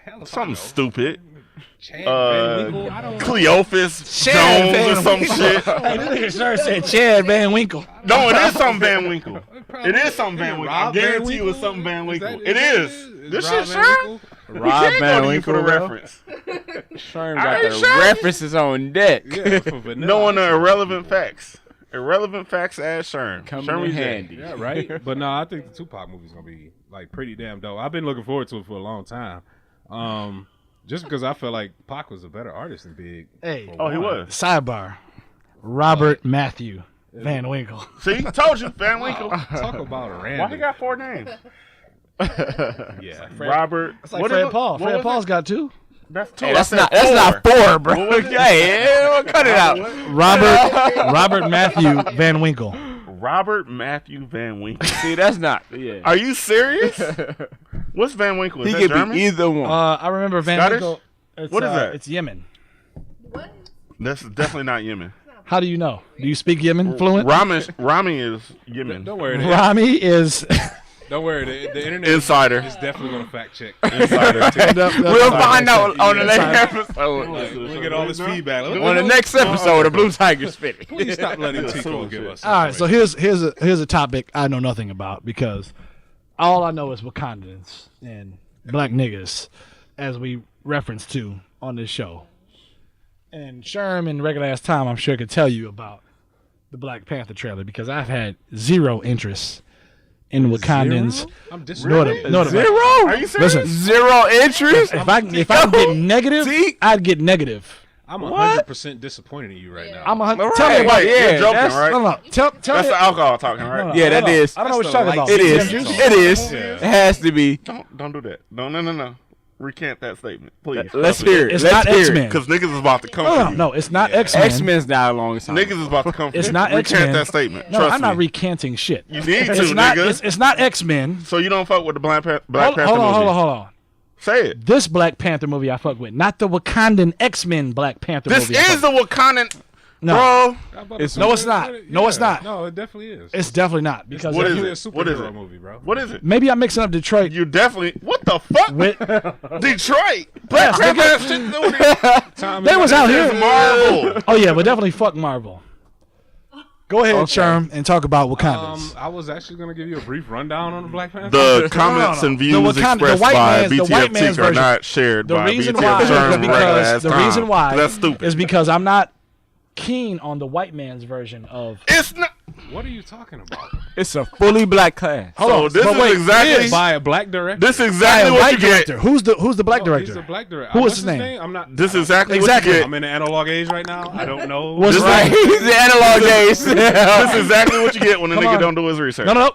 hell if I Something know. stupid. Chad Van Winkle, I don't know. Cleophas Chad Jones or some Van shit. Hey, this nigga sure said Chad Van Winkle. No, it is something Van Winkle. Probably- It is something Van Winkle. I Rob Van guarantee you it's Winkle? something Van Is Winkle. that- It is is. that- This is shit Rob Van sure. Winkle? Rob Van Van Winkle for the Winkle, bro. reference. Sherm I got ain't the sure. references on deck. Yeah, for Vanilla Knowing the Ice. irrelevant facts. Irrelevant facts as Sherm. Coming Sherm in is dead. handy. Yeah, right. But no, I think the Tupac movie's gonna be like pretty damn dope. I've been looking forward to it for a long time. Just because I feel like Pac was a better artist than Big. Hey. for Oh, he one. was. Sidebar. Robert Matthew Van Winkle. See, told you, Van Winkle. Talk about a Why random. he got 4 names? Yeah. Robert. It's like what Fred is it? Paul. What Fred was Paul's it? got 2. That's 2. Hey, I said that's not 4, bro. What was it? Hey, cut it out. Robert Matthew Van Winkle. Robert Matthew Van Winkle. See, that's not. Yeah. Are you serious? What's Van Winkle? Is He that could German? be either one. I remember Van Scottish? Winkle. It's, What is that? It's Yemen. What? That's definitely not Yemen. How do you know? Do you speak Yemen fluent? Rami is Yemen. Don't worry. Rami is. Don't worry. The internet Insider. is definitely gonna fact check. Insider. We'll find out on the next episode. We get all this feedback. On the next episode of Blue Tiger Spitting. Please stop letting Tico give us. All right, so here's a topic I know nothing about because all I know is Wakandans and black niggas, as we reference to on this show. And Sherm in regular ass time, I'm sure could tell you about the Black Panther trailer because I've had zero interest in Wakandans. I'm Nor disappointed. the, nor the Zero? Are you serious? Listen, Zero interest? if I can get negative, Teek? I'd get negative. I'm 100% disappointed in you right now. I'm All tell me right, about Wait, yeah, you're joking, that's- right? No. Tell That's me. the alcohol talking, right? Yeah, that is. I don't know what you're That's talking the about. It is. ATM juice? It is. Yeah. It has to be. Don't do that. No. Recant that statement, please. Let's hear it. It's Let's not hear X-Men. it. Because niggas is about to come for you. No, it's not X-Men. X-Men's died a long time. Niggas is about to come for It's you. not Recant X-Men. that statement. No, Trust I'm not me. recanting shit. You need to, It's not. nigga. It's not X-Men. So you don't fuck with the Black Panther Hold movie? on. Say it. This Black Panther movie I fuck with, not the Wakandan X-Men Black Panther This movie. I is the Wakandan. No. Bro, No, it's not. No, it's not. No, it definitely is. It's definitely not because What is Definitely it? a What is superhero it? movie, bro. What is it? maybe I'm mixing up Detroit You definitely. What the fuck? with. Detroit. Black crap nigga. ass shit to do with it. They was out here. It's Marvel. Oh yeah, but definitely fuck Marvel. Go ahead, Sherm, and talk about Wakandas. I was actually gonna give you a brief rundown on the Black Panther. The comments and views expressed by BTF Teek are not shared The by reason BTF why Sherm is because the reason Tom. why That's stupid. is because I'm not keen on the white man's version of. It's not. What are you talking about? It's a fully black class. So this is exactly. By a black director. This is By a exactly what white you get. director. Who's the black Oh, He's director? a black director. Who is What's his name? I'm not. This is exactly Exactly. what you I'm get. in the analog age right now. I don't know. What's his Right, name? he's the analog days. This is exactly what you get when a Come nigga on. don't do his research. No.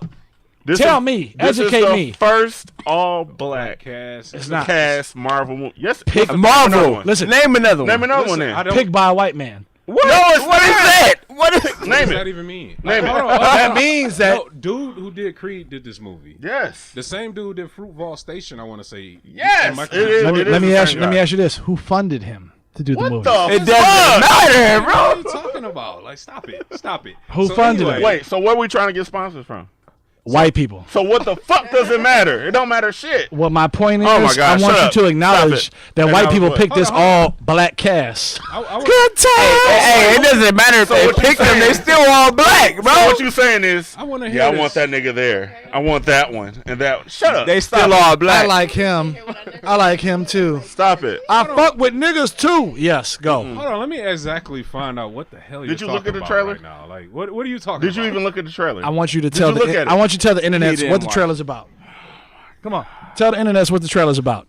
This Tell is- me. This Educate is the me. first all black Cast. It's not. cast Marvel movie. Yes, Pick what's another Marvel. one? Listen, Name another one. Name another Listen, one I then. don't. picked by a white man. What? No, it's What is not. that? What is? What Name does it. that even mean? Name it. Hold on. That means that. No, dude who did Creed did this movie. Yes. The same dude did Fruitvale Station. I want to say. Yes, And Michael it is. Let me, It is let me the ask same you. Let me guy. ask you this: who funded him to do the What movie? the It doesn't matter, What are you bro. talking about? Like, stop it. Stop it. Who funded it? Wait, so where we trying to get sponsors from? White people. So what the fuck does it matter? It don't matter shit. Well, my point is, Oh my God, I want shut you up. to acknowledge Stop it. that And white now people what? picked this Hold on. all black cast. I was, Hey, it doesn't matter if So they what you pick them. saying- They still all black, bro. So what you saying is, I wanna hear yeah, I this. want that nigga there. I want that one and that. Shut up. They Stop still it. all black. I like him. I like him too. Stop it. I fuck with niggas too. Yes, go. hold on. Let me exactly find out what the hell Did you're you look talking at the about trailer? right now. Like, what are you talking about? Did you even look at the trailer? I want you to Did tell you look at it? I want you to tell the internet didn't what the watch trailer's about. Come on, tell the internet what the trailer's about.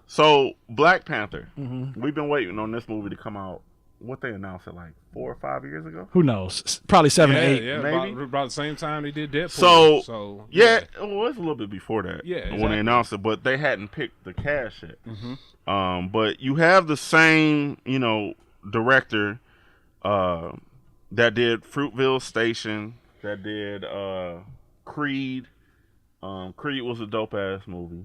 So Black Panther. Mm-hmm. We've been waiting on this movie to come out. What they announced it like 4 or 5 years ago. Who knows? Probably 7 or 8. Yeah, maybe? about the same time they did Deadpool. So yeah, well, it was a little bit before that. Yeah, when exactly. they announced it, but they hadn't picked the cast yet. But you have the same, director that did Fruitvale Station, that did Creed. Creed was a dope ass movie.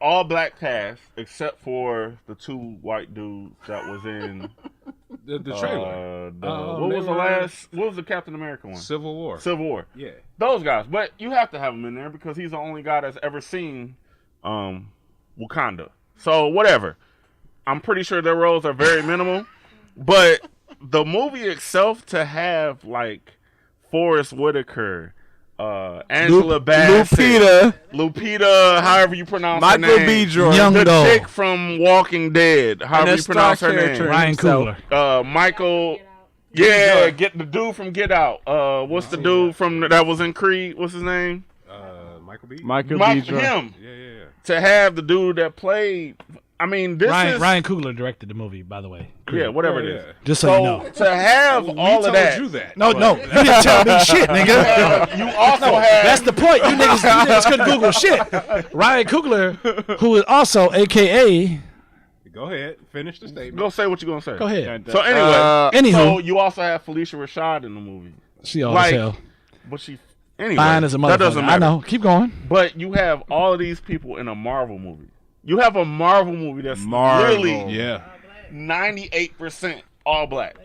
All black cast except for the 2 white dudes that was in the trailer, what was the Captain America one? Civil War. Civil War. Yeah. Those guys, but you have to have him in there because he's the only guy that's ever seen Wakanda. So whatever. I'm pretty sure their roles are very minimal, but the movie itself to have like Forrest Whitaker, Angela Bassett, Lupita, however you pronounce her Michael name, B. Jordan. Young the dog. chick from Walking Dead, however you pronounce her name, Ryan Coogler. Michael. Yeah, get the dude from Get Out. What's the dude from that was in Creed? What's his name? Michael B. Michael B. Mike, Jordan. him. Yeah. To have the dude that played. I mean, this is Ryan Coogler directed the movie, by the way. yeah, whatever it Yeah, is. yeah. Just so you know. To have We all told of that, you that. No, you didn't tell me shit, nigga. you also have. That's the point. You niggas couldn't Google shit. Ryan Coogler, who is also AKA. Go ahead, finish the statement. Go say what you're gonna say. Go ahead. So anyway, Anywho. so you also have Felicia Rashad in the movie, She all like, as hell. but she anyway. Fine as a motherfucker. That doesn't matter. I know. Keep going. But you have all of these people in a Marvel movie. You have a Marvel movie that's really Yeah. 98% all black.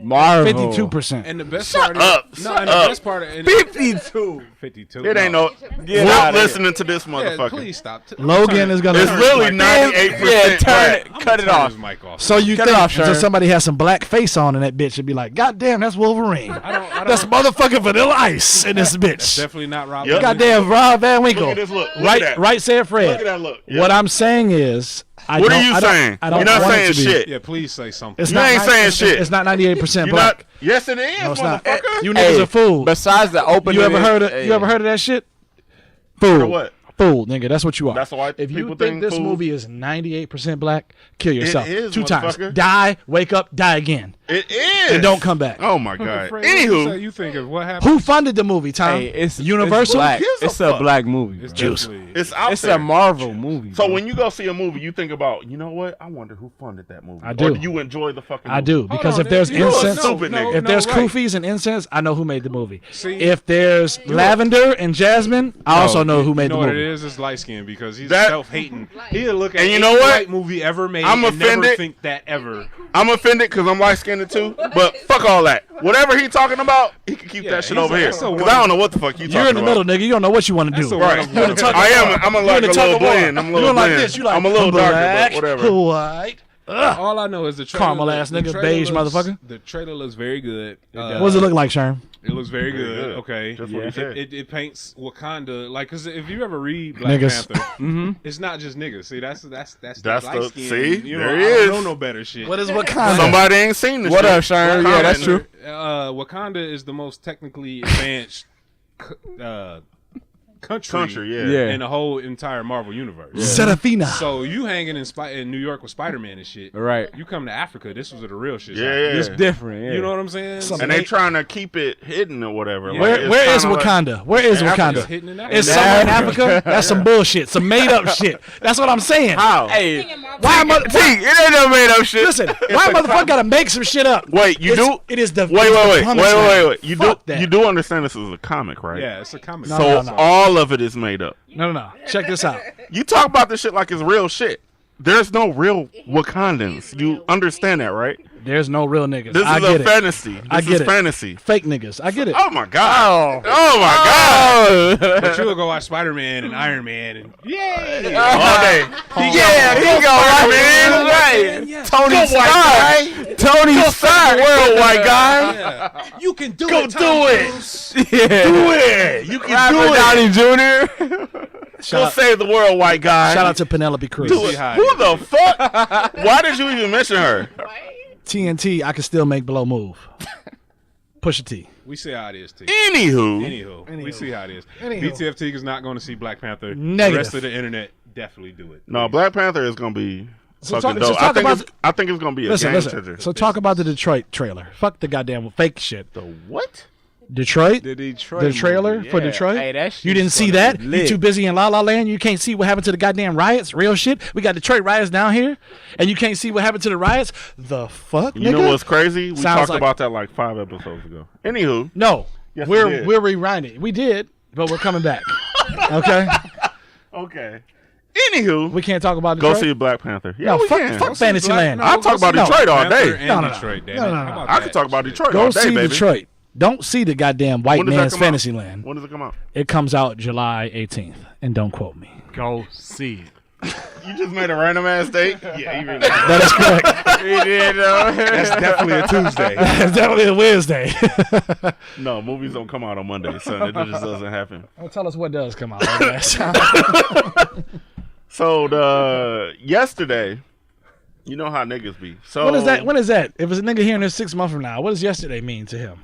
Marvel. 52%. And the best Shut part up. is Shut the up. best part of 52. 52. It ain't no. Get Stop outta here. listening to this Yeah, motherfucker. please stop. Logan is gonna. It's really 98%. Yeah, turn it. I'm Cut it gonna turn off. his mic off. So you Cut it think off, so Sherm. somebody has some black face on in that bitch and be like, God damn, that's Wolverine. I don't That's motherfucking Vanilla Ice in this bitch. definitely not Rob. Yep. Goddamn Rob Van Winkle. Look at this look. Look Right, at that. right, said Fred. Look at that look. Yep. What I'm saying is, What are you saying? I don't You're not want saying it to be. shit. Yeah, please say something. It's You not ain't saying shit. It's not 98% You're black. not. Yes, it is, No, it's not. motherfucker. You Hey, niggas are fool. Besides the opening. You ever heard of that shit? Fool. what? Fool, nigga. That's what you are. That's the white If you people think think this fools. movie is 98% black, kill yourself. is, 2 times. motherfucker. Die, wake up, die again, It is. and don't come back. Oh my god. Fred, what you say Anywho, you think of what happened? Who funded the movie, Tom? Hey, it's Universal. It's, black. Gives a It's a fuck. black movie. It's bro. definitely- it's out It's there. a Marvel movie. So bro. when you go see a movie, you think about, you know what? I wonder who funded that movie. I do. Or do you enjoy the fucking movie? I do because on, if there's you a incense, stupid nigga. if there's right. koofies and incense, I know who made the movie. See, If there's lavender and jasmine, I also know who made the what movie. it is light skin because he's That- self-hating. He'll look at And you any know what? white movie ever made I'm and never offended. think that ever. I'm offended because I'm light skinned too. But fuck all that. Whatever he talking about, he can keep that shit he's over a- here. that's a Because I don't know what the fuck you talking about. You're in the middle, nigga. You don't know what you want to That's do. a Right. one-of-one. I am. I'm a, like in a the tug little of war. blend. I'm a You little don't like blend. this. You like I'm a little darker, black, but whatever. white. All I know is the trailer. Caramel ass the nigga, trailer beige looks- motherfucker. The trailer looks very good. What does it look like, Sherm? It looks very Very good. good. Okay. Just what he said. It paints Wakanda like because if you ever read Black Niggas. Panther, it's not just niggas. See, that's That's light the- skin. see? You know, There he I is. don't know no better shit. What is Wakanda? Somebody ain't seen this What shit. up, Sherm? Yeah, that's true. Wakanda is the most technically advanced country, Yeah. in the whole entire Marvel universe. Serafina. So you hanging in New York with Spider-Man and shit. Right. You come to Africa, this was the real shit. Yeah, yeah. It's different. Yeah. You know what I'm saying? And they trying to keep it hidden or whatever. Yeah. Like, it's Where is kinda like- Wakanda? Where is Africa's Wakanda? hidden in It's Africa. somewhere in Africa. That's some bullshit. Some made up shit. That's what I'm saying. How? Hey, Why, mother- Teek, it ain't no made up shit. Listen, why motherfucker gotta make some shit up? Wait, you It's- do? It is the Wait. You Fuck do? that. You do understand this is a comic, right? Yeah, it's a comic. No, So no. all of it is made up. No. Check this out. You talk about this shit like it's real shit. There's no real Wakandans. You understand that, right? There's no real niggas. This I is get a it. fantasy. I This get is it. fantasy. Fake niggas. I get it. Oh my god. Oh my god. But you'll go watch Spider-Man and Iron Man and yay! All day. yeah, he go right, man. Right. Tony Stark. Tony Stark. World white guy. You can do Go it. do Tom it. Cruise. Yeah. Do it. You can do Robert it. Downey Jr. Go Shout save the world, white guy. out to Penelope Cruz. Do it. how Who it the fuck? Why did you even mention her? TNT, I can still make blow move. Pusha T. We see how it is, T. Anywho. Anywho, we see how it is. Anywho. BTF Teek is not going to see Black Panther. Negative. The rest of the internet definitely do it. No, Black Panther is gonna be So fucking talk- so dope. talk about I think it's gonna be a Listen. game changer. So talk about the Detroit trailer. Fuck the goddamn fake shit. The what? Detroit? The Detroit. The trailer movie, for yeah. Detroit? Hey, that shit's You didn't see gonna that? be You lit. too busy in La La Land? You can't see what happened to the goddamn riots? Real shit? We got Detroit riots down here, and you can't see what happened to the riots? The fuck, You nigga? know what's crazy? We Sounds talked like- about that like 5 episodes ago. Anywho, No. Yes, we did. we're rewinding. We did, but we're coming back. Okay? okay. Anywho, We can't talk about go Detroit? see Black Panther. Yeah, No, we fuck can. Fantasyland. I'll talk about No. Detroit all Panther day. and No. Detroit, damn No, it. no. How about I that can talk about shit? Detroit Go all day, see baby. Detroit. Don't see the goddamn white When does that man's come out? Fantasyland. When does it come out? It comes out July 18th, and don't quote me. Go see it. You just made a random ass date? Yeah, you really That is correct. That's definitely a Tuesday. It's definitely a Wednesday. No, movies don't come out on Monday, son. It just doesn't happen. Well, tell us what does come out. Like So yesterday, you know how niggas be. So When is that? When is that? If it's a nigga hearing this 6 months from now, what does yesterday mean to him?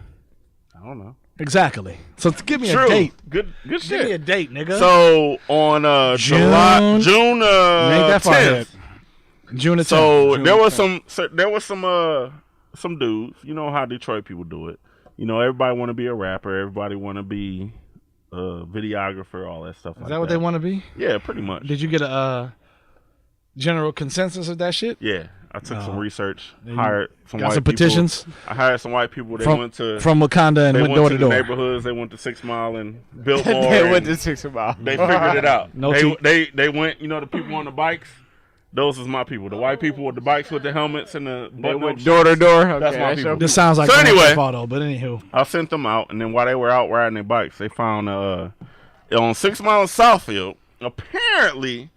I don't know. Exactly. So give me True. a date. Good Give me a shit. date, nigga. So on June You ain't that far 10th. ahead. June the 10th. So June there the was 10th. some dudes. You know how Detroit people do it. You know, everybody want to be a rapper. Everybody want to be a videographer. All that stuff. Is that what they want to be? Yeah, pretty much. Did you get a general consensus of that shit? Yeah, I took some research. you Hired some got white some people. petitions? I hired some white people. They From went to Wakanda and they went went door to to the door. neighborhoods. They went to 6 Mile and built more. They and went to 6 Mile. They figured it out. No they, tea. they went. You know the people on the bikes. Those is my people. The white people with the bikes with the helmets and the They button-up went door to door. Okay, That's my people. your This sounds like So Grand anyway- Theft Auto, but anywho. I sent them out, and then while they were out riding their bikes, they found on 6 Mile in Southfield. Apparently,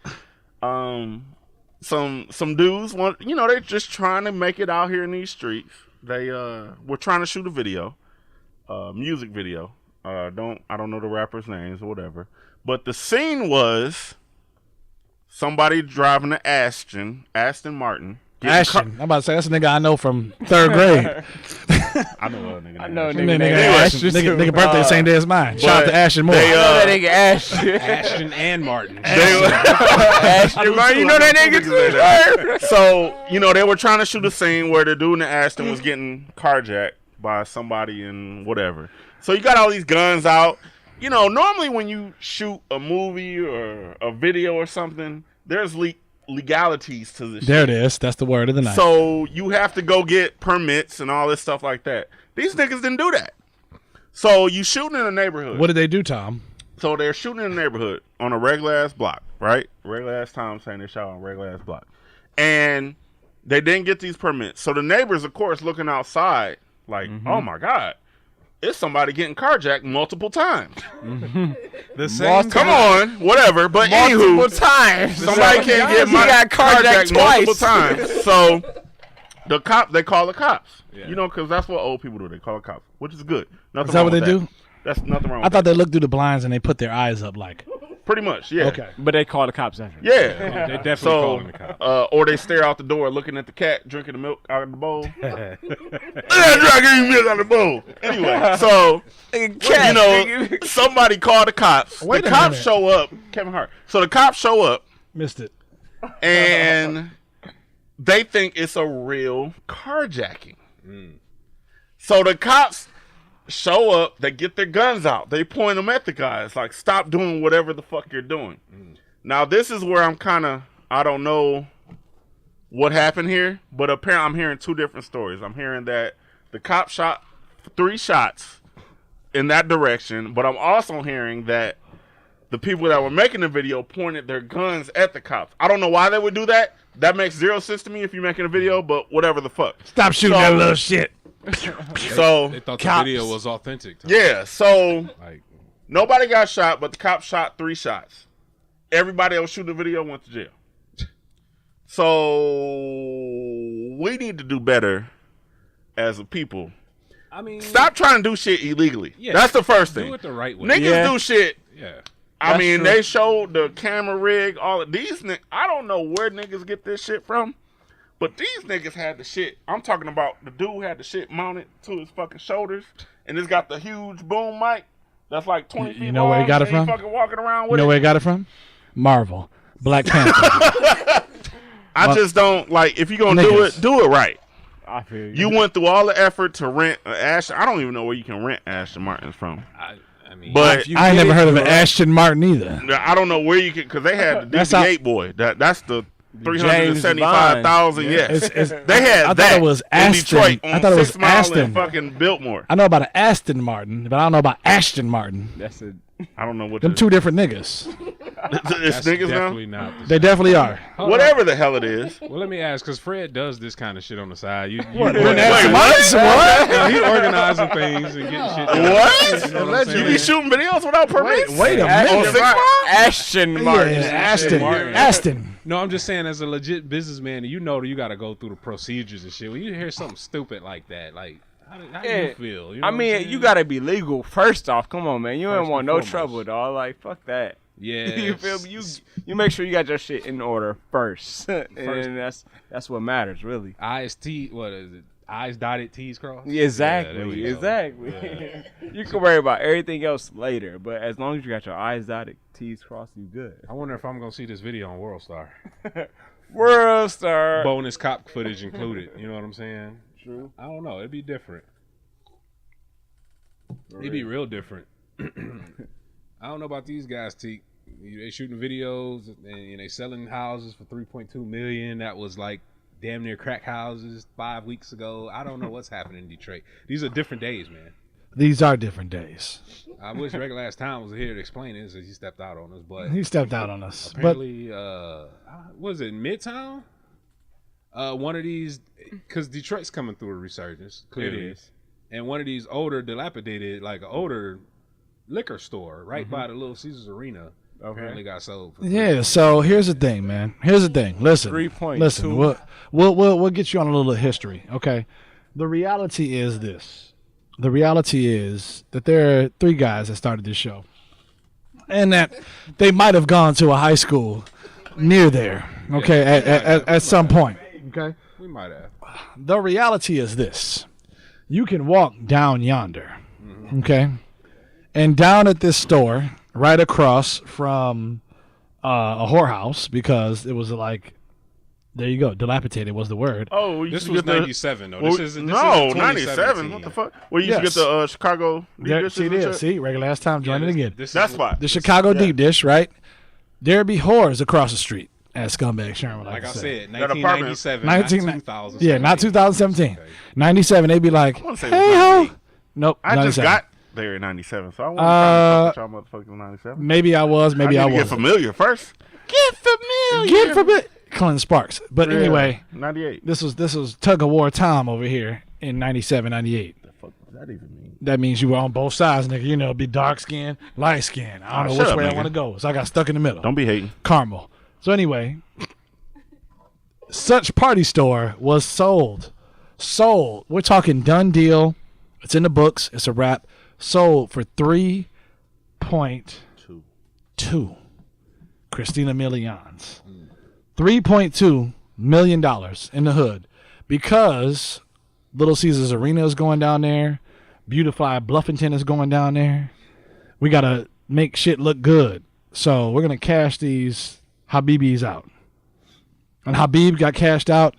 some dudes want. You know, they're just trying to make it out here in these streets. They were trying to shoot a video, music video. I don't know the rappers' names or whatever, but the scene was somebody driving an Aston Martin. getting Ashton. I'm about to say, that's a nigga I know from 3rd grade. I know a nigga. I know a named nigga Nigga, named Ashton. Ashton. Nigga birthday the same day as mine. Shout out to Ashton Moore. they, I know that nigga Ashton. Ashton and Martin. Ashton, man, you know that nigga too. So, you know, they were trying to shoot a scene where the dude in the Aston was getting carjacked by somebody and whatever. So you got all these guns out. You know, normally when you shoot a movie or a video or something, there's legalities to this There shit. it is. That's the word of the night. So you have to go get permits and all this stuff like that. These niggas didn't do that. So you shooting in a neighborhood. What did they do, Tom? So they're shooting in the neighborhood on a regular ass block, right? Regular ass time saying they shot on a regular ass block. And they didn't get these permits. So the neighbors, of course, looking outside like, oh my God, it's somebody getting carjacked multiple times. The same Come on, whatever. But Multiple anywho, times. somebody can't get He got carjacked multiple twice. times. So they call the cops. Yeah. You know, because that's what old people do. They call the cops, which is good. Nothing Is that wrong what they with do? That's nothing wrong I with thought they looked through the blinds and they put their eyes up like. that. Pretty much, yeah. Okay. But they call the cops after. Yeah. They definitely So, calling the cops. or they stare out the door looking at the cat drinking the milk out of the bowl. Yeah, drinking milk out of the bowl. Anyway, so, you know, somebody called the cops. Wait The a cops minute. show up. Kevin Hart. So the cops show up Missed it. and they think it's a real carjacking. So the cops show up, they get their guns out, they point them at the guys, like, stop doing whatever the fuck you're doing. Now, this is where I don't know what happened here, but apparently I'm hearing two different stories. I'm hearing that the cop shot 3 shots in that direction, but I'm also hearing that the people that were making the video pointed their guns at the cops. I don't know why they would do that. That makes zero sense to me if you're making a video, but whatever the fuck. Stop shooting that little shit. So, They thought cops. the video was authentic. yeah, so Like, nobody got shot, but the cop shot 3 shots. Everybody else shooting the video went to jail. So we need to do better as a people. I mean, Stop trying to do shit illegally. Yeah, That's the first thing. do it the right way. Niggas Yeah. do shit. Yeah. I That's mean, true. they showed the camera rig, all of these niggas. I don't know where niggas get this shit from, but these niggas had the shit. I'm talking about the dude had the shit mounted to his fucking shoulders, and it's got the huge boom mic that's like 20 feet You know where he long, got it and from? fucking walking around You with know it. where he got it from? Marvel. Black Panther. I just don't like. If you're gonna Niggas. do it right. I feel you. You went through all the effort to rent Ashton. I don't even know where you can rent Aston Martins from, I mean, but you I ain't get never it, heard of an bro. Ashton Martin either. I don't know where you can because they had the That's how- DB8 boy. That's the 375,000. James Yes, It's- they had I thought that it was in Aston. Detroit on I thought it was 6 Mile Aston. and fucking Biltmore. I know about an Aston Martin, but I don't know about Ashton Martin. That's it. I don't know what Them the, two different niggas. it's that's niggas now. definitely not. The They definitely are. Whatever the hell it is. Well, let me ask, because Fred does this kind of shit on the side. What? Wait, what? Yeah, he organizing things and getting shit done. What? You know what I'm You saying? be shooting videos without permits? Wait a On minute. 6 Mile? Ashton Martin. Yeah, Ashton. Martin. Aston. No, I'm just saying, as a legit businessman, you know that you got to go through the procedures and shit. When you hear something stupid like that, like, how do you feel? You know I what I'm mean, saying? you gotta be legal first off. Come on, man. You First don't want and no foremost. trouble, dog. Like, fuck that. Yeah. You feel me? You make sure you got your shit in order first, and that's what matters, really. What is it? I's dotted, T's crossed? Exactly. Yeah, there we go. Exactly. Yeah. You can worry about everything else later, but as long as you got your I's dotted, T's crossed, you good. I wonder if I'm going to see this video on WorldStar. World star. Bonus cop footage included. You know what I'm saying? True. I don't know. It'd be different. It'd be real different. I don't know about these guys, Teek. They shooting videos and they selling houses for $3.2 million. That was like damn near crack houses 5 weeks ago. I don't know what's happening in Detroit. These are different days, man. These are different days. I wish Regular Ass Time was here to explain it, since he stepped out on us. But He stepped out on us. But apparently, what is it, Midtown? One of these, because Detroit's coming through a resurgence, clearly. It is. And one of these older, dilapidated, like an older liquor store right by the Little Caesars Arena apparently got sold. For yeah, so here's the thing, man. Here's the thing. Listen. 3.2. Listen. We'll get you on a little history, okay? The reality is this. The reality is that there are 3 guys that started this show. And that they might have gone to a high school near there, okay, at some point. Okay? We might have. The reality is this. You can walk down yonder, okay? And down at this store, right across from a whorehouse, because it was like, there you go, dilapidated was the word. Oh, you This used was to get the- 97, though. Well, This isn't no, 97. 97. What the fuck? Well, you used Yes. to get the Chicago deep There, dishes see and there, shit? see, regular last time, join it again. That's why. The Chicago deep dish, right? There be whores across the street, as Scumbag Sherm would Like to I say. said, That apartment- 1997, 19 not 2000. Yeah, not 2017. Okay. 97, they'd be like, wanna say it was hey ho. 98. Nope, I just 97. got there in '97, so I wasn't trying to fuck with y'all motherfuckers in '97. Maybe I was, maybe I need to wasn't. get familiar first. Get familiar. Clint Sparks. But anyway, '98. this was tug of war time over here in '97, '98. The fuck does that even mean? That means you were on both sides, nigga. You know, be dark skin, light skin. I don't know which way I want to go, so I got stuck in the middle. Don't be hating. Caramel. So anyway, such party store was sold. We're talking done deal. It's in the books. It's a wrap. Sold for $3.2 Christina Milians. $3.2 million in the hood because Little Caesars Arena is going down there. Beautify Bluffington is going down there. We got to make shit look good. So we're going to cash these Habibis out. And Habib got cashed out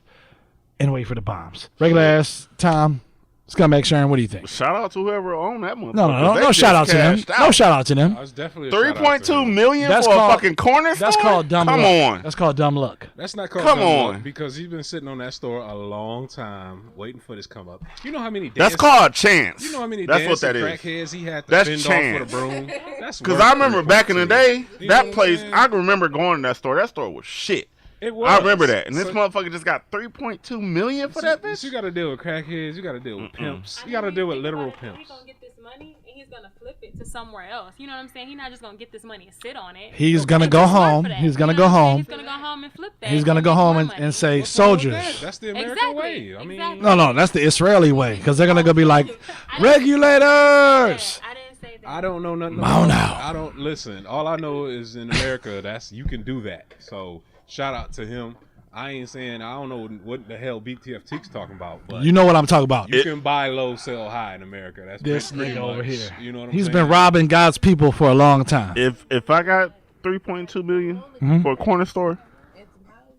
and wait for the bombs. Regular ass time. Scumbag Sherm, what do you think? Shout out to whoever owned that motherfucker. No shout out to them. No shout out to them. I was definitely 3.2 million That's for called- a fucking corner store? That's called dumb Come luck. on. That's called dumb luck. That's not called Come dumb on. luck because he's been sitting on that store a long time waiting for this come up. You know how many That's dancing- called chance. You know how many That's what that dancing is. crackheads he had to That's fend chance. off with a broom? That's Because worth I remember back in the 3.2. day, You know that what I'm place, saying? I remember going to that store. That store was shit. It was. I remember that. And this So- motherfucker just got 3.2 million for that bitch? You got to deal with crackheads. You got to deal with pimps. You got to deal with literal He's pimps. gonna get this money and he's gonna flip it to somewhere else. You know what I'm saying? He's not just gonna get this money and sit on it. He's going to And go just work home. for that. He's going to You go know what I'm saying? home. He's gonna go home and flip that. He's going to go home and say, What's wrong with soldiers. that? That's the American Exactly. way. I mean, Exactly. No, that's the Israeli way because they're going to go be like, regulators. I didn't say that. I don't know nothing. Moan about out. it. I don't listen. All I know is in America, you can do that. So shout out to him. I ain't saying I don't know what the hell BTF Teek's talking about, but You know what I'm talking about. you can buy low, sell high in America. That's This pretty nigga over much, here. You know what I'm He's saying? been robbing God's people for a long time. If I got 3.2 million for a corner store,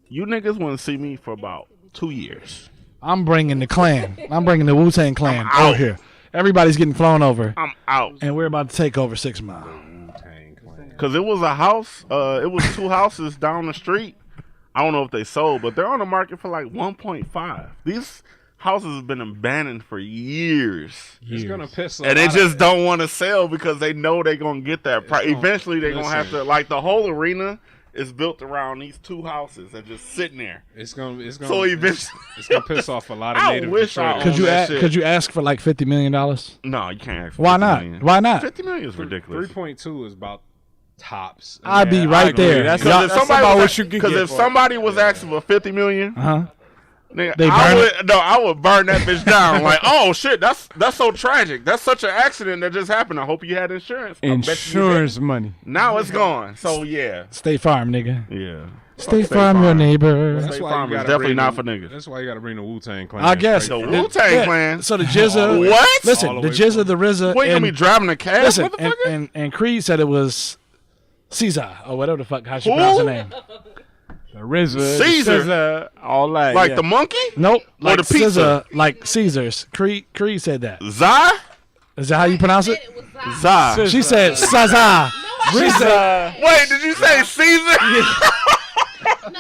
you niggas wouldn't see me for about 2 years. I'm bringing the clan. I'm bringing the Wu-Tang clan I'm out. over here. Everybody's getting flown over, I'm out. and we're about to take over 6 Mile. Wu-Tang Clan. Because it was a house. It was 2 houses down the street. I don't know if they sold, but they're on the market for like 1.5. These houses have been abandoned for years. It's gonna piss. And they just don't want to sell because they know they're going to get that price. gonna- Eventually, they're going to have listen. to, like, the whole arena is built around these 2 houses that just sitting there. It's gonna. So eventually, It's gonna piss off a lot of I native wish I Detroiters. Could you that shit. could you ask for like $50 million? no, you can't ask for Why 50 not? million. Why not? 50 million is ridiculous. 3.2 is about tops. I'd be I right agree. there. That's- Y'all- Because if That's somebody about was, what you could get if for it. somebody was asking for 50 million, Uh-huh. nigga, They I burn would I would burn that bitch down. Like, oh shit, that's so tragic. That's such an accident that just happened. I hope you had insurance. I bet you Insurance money. didn't. Now it's gone. So yeah, State Farm, nigga. yeah. State State Farm, your Farm. neighbor. State Farm is definitely not for niggas. That's why you got to bring the Wu-Tang Clan. I guess. The straight The- Wu-Tang yeah, Clan. So the Jizza. What? Listen, All the the way Jizza, from- the RZA. What, you gonna be and, driving a cab, listen, motherfucker? and Creed said it was Caesar or whatever the fuck how she Who? pronounce her name. The RZA, Caesar. Scissor, all that. Like yeah. the monkey? Nope, like the pizza? Caesar, like Caesars. Creed said that. Zah? Is that how you pronounce it? It was Zah. Scissor. She said Caesar. RZA. Wait, did you say Caesar?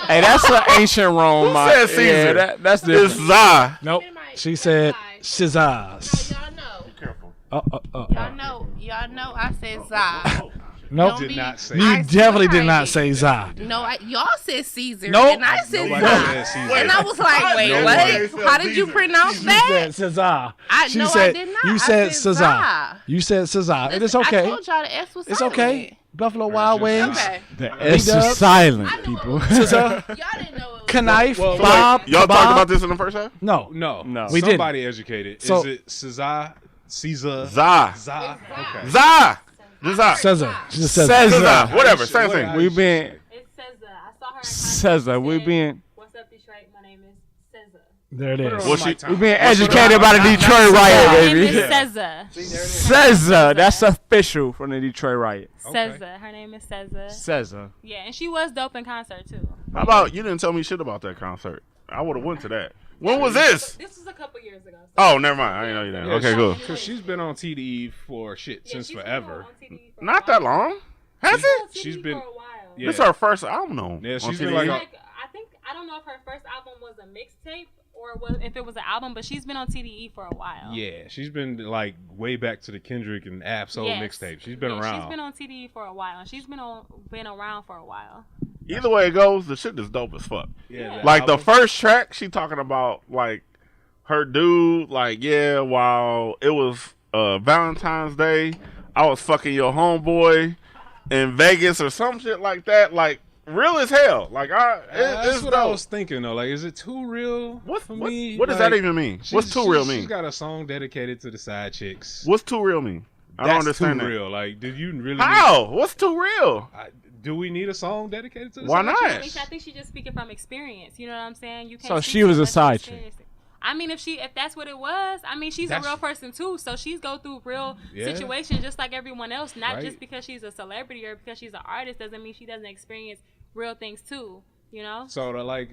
Hey, that's an ancient Rome. Who said Caesar? Yeah, that's It's different. Zah. Nope. She said Caesars. Y'all know. Careful. Y'all know I said Zah. Nope. Did not say. You I definitely swear did I not did. say Za. No, y'all said Caesar. Nope. And I said Nobody Zah. said Caesar. And I was like, wait, Nobody what? said How did you Caesar. pronounce She that? said Caesar. I She no, said I did not. you I said said Caesar. Zah. You said Caesar. And it's Listen, okay. I told y'all the S was It's silent. okay. Buffalo Wild Wings. Okay. The S B-Dub. is silent, people. Caesar. Y'all didn't know it was Knife. Well, Bob. Y'all talked Kebab. about this in the first half? No. No, No. We didn't. Somebody educated. So- Is it Caesar? Caesar? Zah. Zah? Okay. Zah. Just Zah. Caesar. She just said Caesar. Zah. Whatever. Same What thing. I- We been It says I saw her in Caesar. We been What's up, Detroit? My name is Caesar. There it Put her is. on Well, mic she- time. we been educated by the Detroit riot, Her name baby. is Caesar. Caesar. That's official from the Detroit riot. Caesar. Her name is Caesar. Caesar. Yeah, and she was dope in concert too. How about you didn't tell me shit about that concert? I would have went to that. When was this? This was a couple years ago. Oh, never mind. I didn't know you didn't. Okay, cool. Because she's been on TDE for shit since forever. Not that long. Has it? She's been- for a while. Yeah. This is her first album, though. Yeah, on she's been TDE. like I think I don't know if her first album was a mixtape or or if it was an album, but she's been on TDE for a while. Yeah, she's been like way back to the Kendrick and Ab-Soul mixtape. She's been around. She's been on TDE for a while, and she's been around for a while. Either way it goes, the shit is dope as fuck. Yeah. Like the first track, she talking about like her dude, like while it was Valentine's Day, I was fucking your homeboy in Vegas or some shit like that. Like real as hell. Like that's it's what dope. I was thinking though. Like, is it too real for me? What does that even mean? What's too real mean? She's got a song dedicated to the side chicks. What's too real mean? I don't understand too that. real. Like, did you really? How? What's too real? Do we need a song dedicated to the Why side not? chicks? I think she's just speaking from experience. You know what I'm saying? You can't. So speak she to was a unless you side chick. experience it. I mean, if that's what it was, I mean, she's a real person too. So she's go through real situations just like everyone else. Not just because she's a celebrity or because she's an artist doesn't mean she doesn't experience real things too. You know? So like,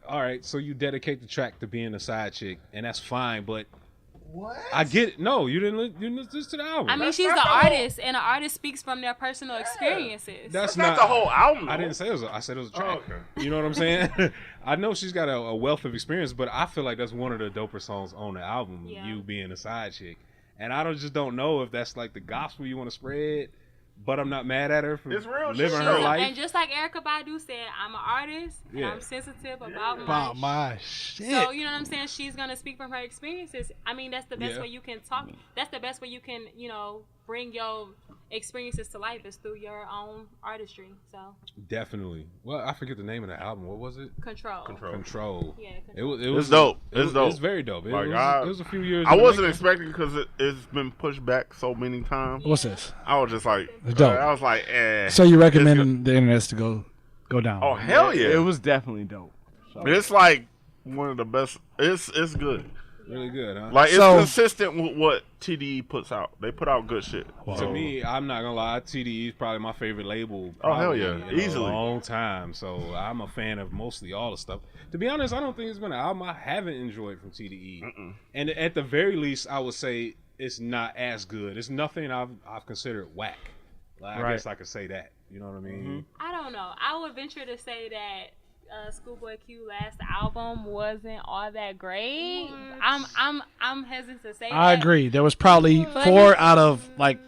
all right. So you dedicate the track to being a side chick, and that's fine. But What? I get it. No, you didn't listen to the album. I mean, she's not the the whole- artist, and an artist speaks from their personal experiences. That's not the whole album. I didn't say it was. I said it was a track. okay. You know what I'm saying? I know she's got a wealth of experience, but I feel like that's one of the doper songs on the album. Yeah. You being a side chick, and I just don't know if that's like the gospel you want to spread. But I'm not mad at her for It's real living shit. her life. And just like Erykah Badu said, I'm an artist, and Yeah. I'm sensitive about About my my shit. So, you know what I'm saying? She's going to speak from her experiences. I mean, that's the best Yeah. way you can talk. That's the best way you can, you know, bring your experiences to life is through your own artistry. So, Definitely. Well, I forget the name of the album. What was it? control. Control. Yeah, It was. It's dope. It's dope. It's very dope. Like, It was a few years. I in the wasn't making. expecting because it's been pushed back so many times. What's this? I was just like, It's dope. I was like, eh. So you It's recommend the internets to go down? good. Oh hell yeah! It was definitely dope. It's like one of the best. It's good. Really good, huh? Like it's So- consistent with what TDE puts out. They put out good shit. Wow. To me, I'm not gonna lie. TDE is probably my favorite label. Oh, hell probably yeah. in Easily. a long time. So I'm a fan of mostly all the stuff. To be honest, I don't think it's been an album I haven't enjoyed from TDE. And at the very least, I would say it's not as good. It's nothing I've considered whack. Like, I Right. guess I could say that. You know what I mean? I don't know. I would venture to say that Schoolboy Q last album wasn't all that great. I'm hesitant to say that. I agree. There was probably 4 out of like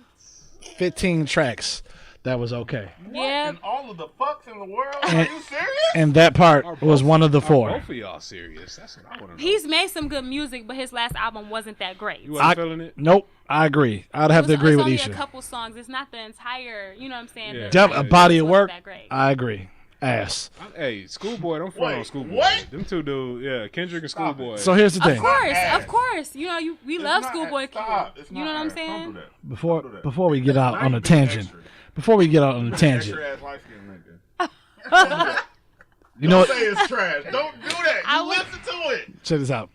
15 tracks that was okay, Yeah. And all of the fucks in the world? And- Are you serious? and that part Are was both- one of the are 4. Both of y'all serious? That's what I want to know. He's made some good music, but his last album wasn't that great. You wasn't I- feeling it? Nope, I agree. I'd have to agree it's with only Isha. a couple songs. It's not the entire. You know what I'm saying? Yeah. The Def- a entire body of wasn't work. that great. I agree. Ass. Hey, Schoolboy, don't front Wait, on Schoolboy. what? Them two dudes, yeah, Kendrick and Stop Schoolboy. So here's the thing. Of ass. course. You know, we love Schoolboy Q. Stop. It's You know not what I'm ass. Don't saying? do that. Before we get out on a tangent. Before we get out on a tangent. Extra ass light skin nigga. You know Don't what? say it's trash. Don't do that. I You would- listen to it. Check this out.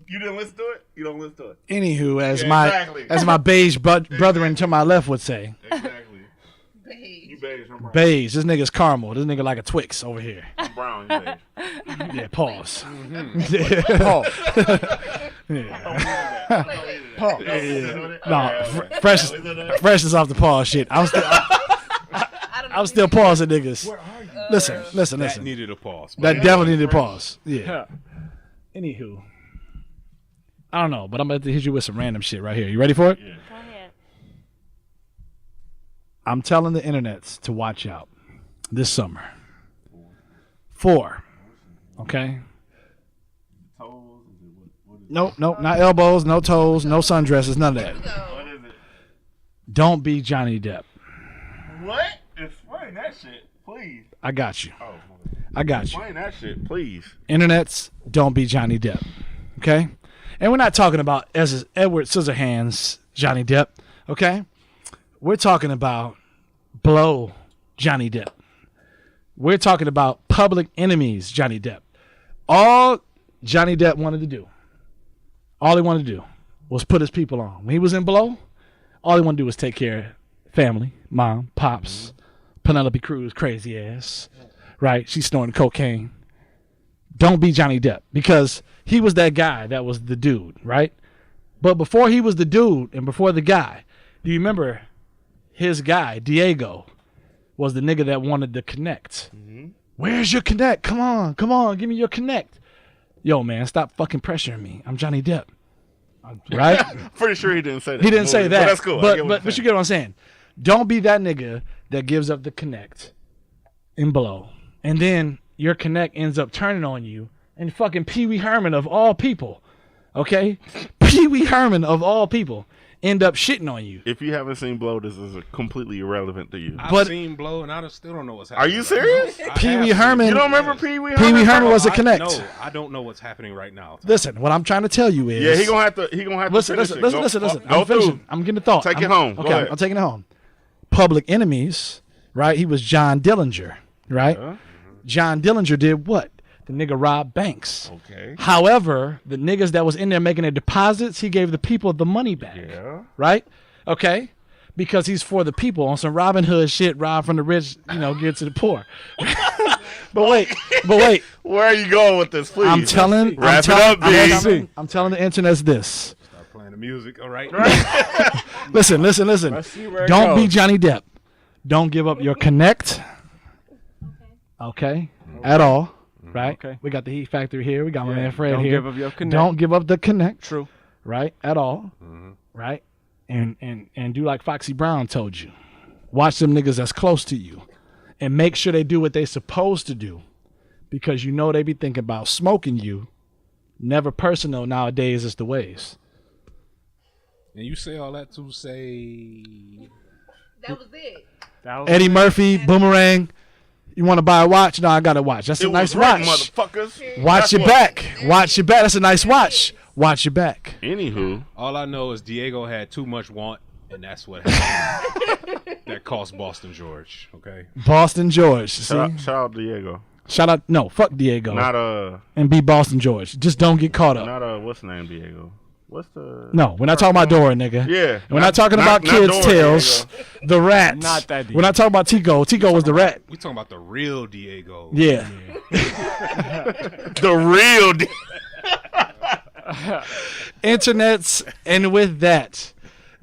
You didn't listen to it? You don't listen to it. Anywho, Yeah, exactly. as my beige brethren to my left would say, Exactly. You beige, I'm brown. beige. This nigga's caramel. This nigga like a Twix over here. I'm brown, you beige. Yeah, pause. Pause. No, fresh is off the pause shit. I'm still pausing niggas. Listen. that needed a pause. That definitely needed a pause. Yeah. Anywho, I don't know, but I'm about to hit you with some random shit right here. You ready for it? Go ahead. I'm telling the internets to watch out this summer. 4. Okay? Nope, not elbows, no toes, no sundresses, none of that. What is it? Don't be Johnny Depp. What? Explain that shit, please. I got you. Oh, I got you. explain that shit, please. Internets, don't be Johnny Depp. Okay? And we're not talking about Edward Scissorhands Johnny Depp. Okay? We're talking about blow Johnny Depp. We're talking about public enemies Johnny Depp. All Johnny Depp wanted to do, all he wanted to do was put his people on. When he was in Blow, all he wanted to do was take care of family, mom, pops, Penelope Cruz, crazy ass, right? She's snorting cocaine. Don't be Johnny Depp, because he was that guy that was the dude, right? But before he was the dude and before the guy, do you remember his guy, Diego, was the nigga that wanted to connect? Where's your connect? Come on, give me your connect. yo, man, stop fucking pressuring me. I'm Johnny Depp. Right? Pretty sure he didn't say that. He didn't say that. But that's cool. But you get what I'm saying. Don't be that nigga that gives up the connect and blow. And then your connect ends up turning on you and fucking Pee Wee Herman of all people. Okay? Pee Wee Herman of all people end up shitting on you. If you haven't seen Blow, this is completely irrelevant to you. I've seen Blow, and I still don't know what's happening. Are you serious? Pee Wee Herman. You don't remember Pee Wee Herman? Pee Wee Herman was a connect. No, I don't know what's happening right now. Listen, what I'm trying to tell you is. Yeah, he gonna have to Listen. Go I'm finishing. through. I'm getting the thought. Take it home. Go Okay, ahead. I'm taking it home. Public Enemies, right? He was John Dillinger, right? Yeah. John Dillinger did what? The nigga robbed banks. Okay. However, the niggas that was in there making their deposits, he gave the people the money back. Yeah. Right? Okay? Because he's for the people on some Robin Hood shit, rob from the rich, give to the poor. But wait. Where are you going with this, please? I'm telling Wrap it up, B. I'm telling the internet this. Start playing the music, all right? Listen. Let's see where it Don't be goes. Johnny Depp. Don't give up your connect. Okay? At all. Right? Okay. We got the Heat Factory here. We got my Yeah, man Fred don't here. give up your connect. Don't give up the connect. True. Right? At all. Right? And do like Foxy Brown told you. Watch them niggas that's close to you. And make sure they do what they supposed to do. Because you know they be thinking about smoking you. Never personal nowadays is the ways. And you say all that to say... That was it. Eddie Murphy, Boomerang. You want to buy a watch? No, I got a watch. That's a nice watch. Motherfuckers. Watch your back. Watch your back. That's a nice watch. Watch your back. Anywho. All I know is Diego had too much want, and that's what happened. That cost Boston George, okay? Boston George. See? Shout out Diego. Shout out. No, fuck Diego. Not and be Boston George. Just don't get caught up. what's the name, Diego? What's the... No, we're not talking about Dora, nigga. Yeah. We're not talking about Kids' Dora, Tales. Diego. The rat. Not that We're not talking about Tico. Tico was the rat. We talking about the real Diego. Yeah. The real Internets, and with that,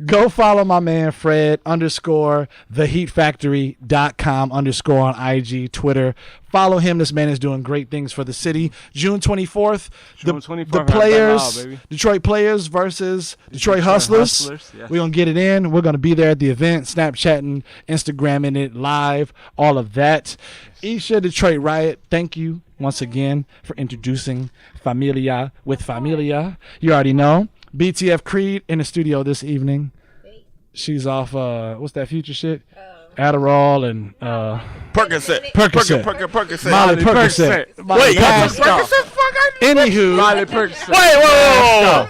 go follow my man Fred _theheatfactory.com_ on IG, Twitter. Follow him. This man is doing great things for the city. June 24th, June the 24th, players, baby. Detroit Players versus Detroit Hustlers. Yes. We're going to get it in. We're going to be there at the event, Snapchatting, Instagramming it live, all of that. Isha Detroit Riot, thank you once again for introducing Familia with Familia. You already know. BTF Creed in the studio this evening. She's off, what's that future shit? Adderall and Percocet. Percocet. Molly Percocet. Wait, y'all took Percocet? Fuck, Anywho, Molly Percocet. Wait, whoa.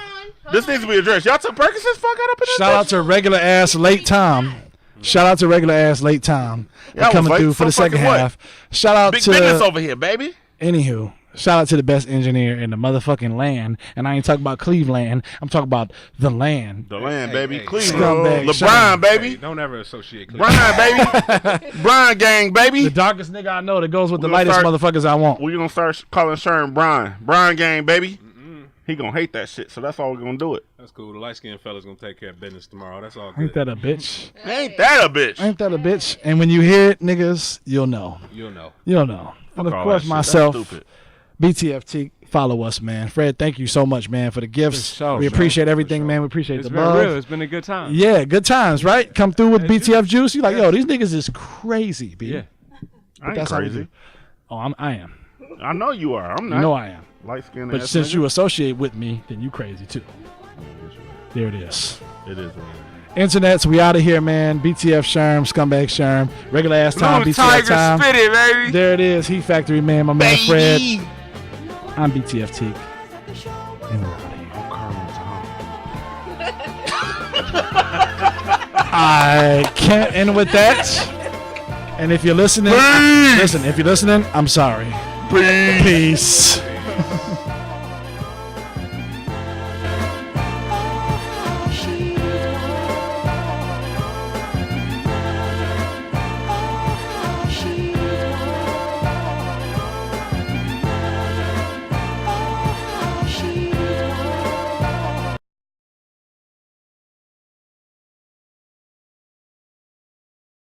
This needs to be addressed. Y'all took Percocet? Fuck out up in this shout out to regular ass late Tom. Shout out to regular ass late Tom Y'all coming was late through for for the second fucking what? half. Shout out Big to business over here, baby. anywho. Shout out to the best engineer in the motherfucking land. And I ain't talking about Cleveland. I'm talking about the land. The land, Hey, baby. hey, Cleveland. scumbag, LeBron, baby. Hey, don't ever associate Cleveland. Brian, baby. Brian gang, baby. The darkest nigga I know that goes with the gonna lightest start- motherfuckers I want. We're going to start calling Sherm Brian. Brian gang, baby. He going to hate that shit, so that's all we're going to do it. That's cool. The light-skinned fella's going to take care of business tomorrow. That's all Ain't good. that a bitch? Ain't that a bitch? Ain't that a bitch? And when you hear it, niggas, you'll know. You'll know. You'll know. And of All course, that shit. myself, That's stupid. BTF Teek, follow us, man. Fred, thank you so much, man, for the gifts. For sure, we bro. appreciate everything, For sure. man. We appreciate It's the been love. real. It's been a good time. Yeah, good times, right? Come through with BTF Juice. You like, yo, these niggas is crazy, B. Yeah. I ain't That's how we crazy. do. Oh, I am. I know you are. I'm You not. know I am. Light skinned But since you associate with me, then you crazy too. There it is. It is what it is. Internets, we out of here, man. BTF Sherm, Scumbag Sherm. Regular ass time, Blue BTF Tiger time. spit it, baby. There it is. Heat Factory, man. My man Fred. I'm BTF Teek. And we're out of here. I can't end with that. And if you're listening, listen, if you're listening, I'm sorry. Peace.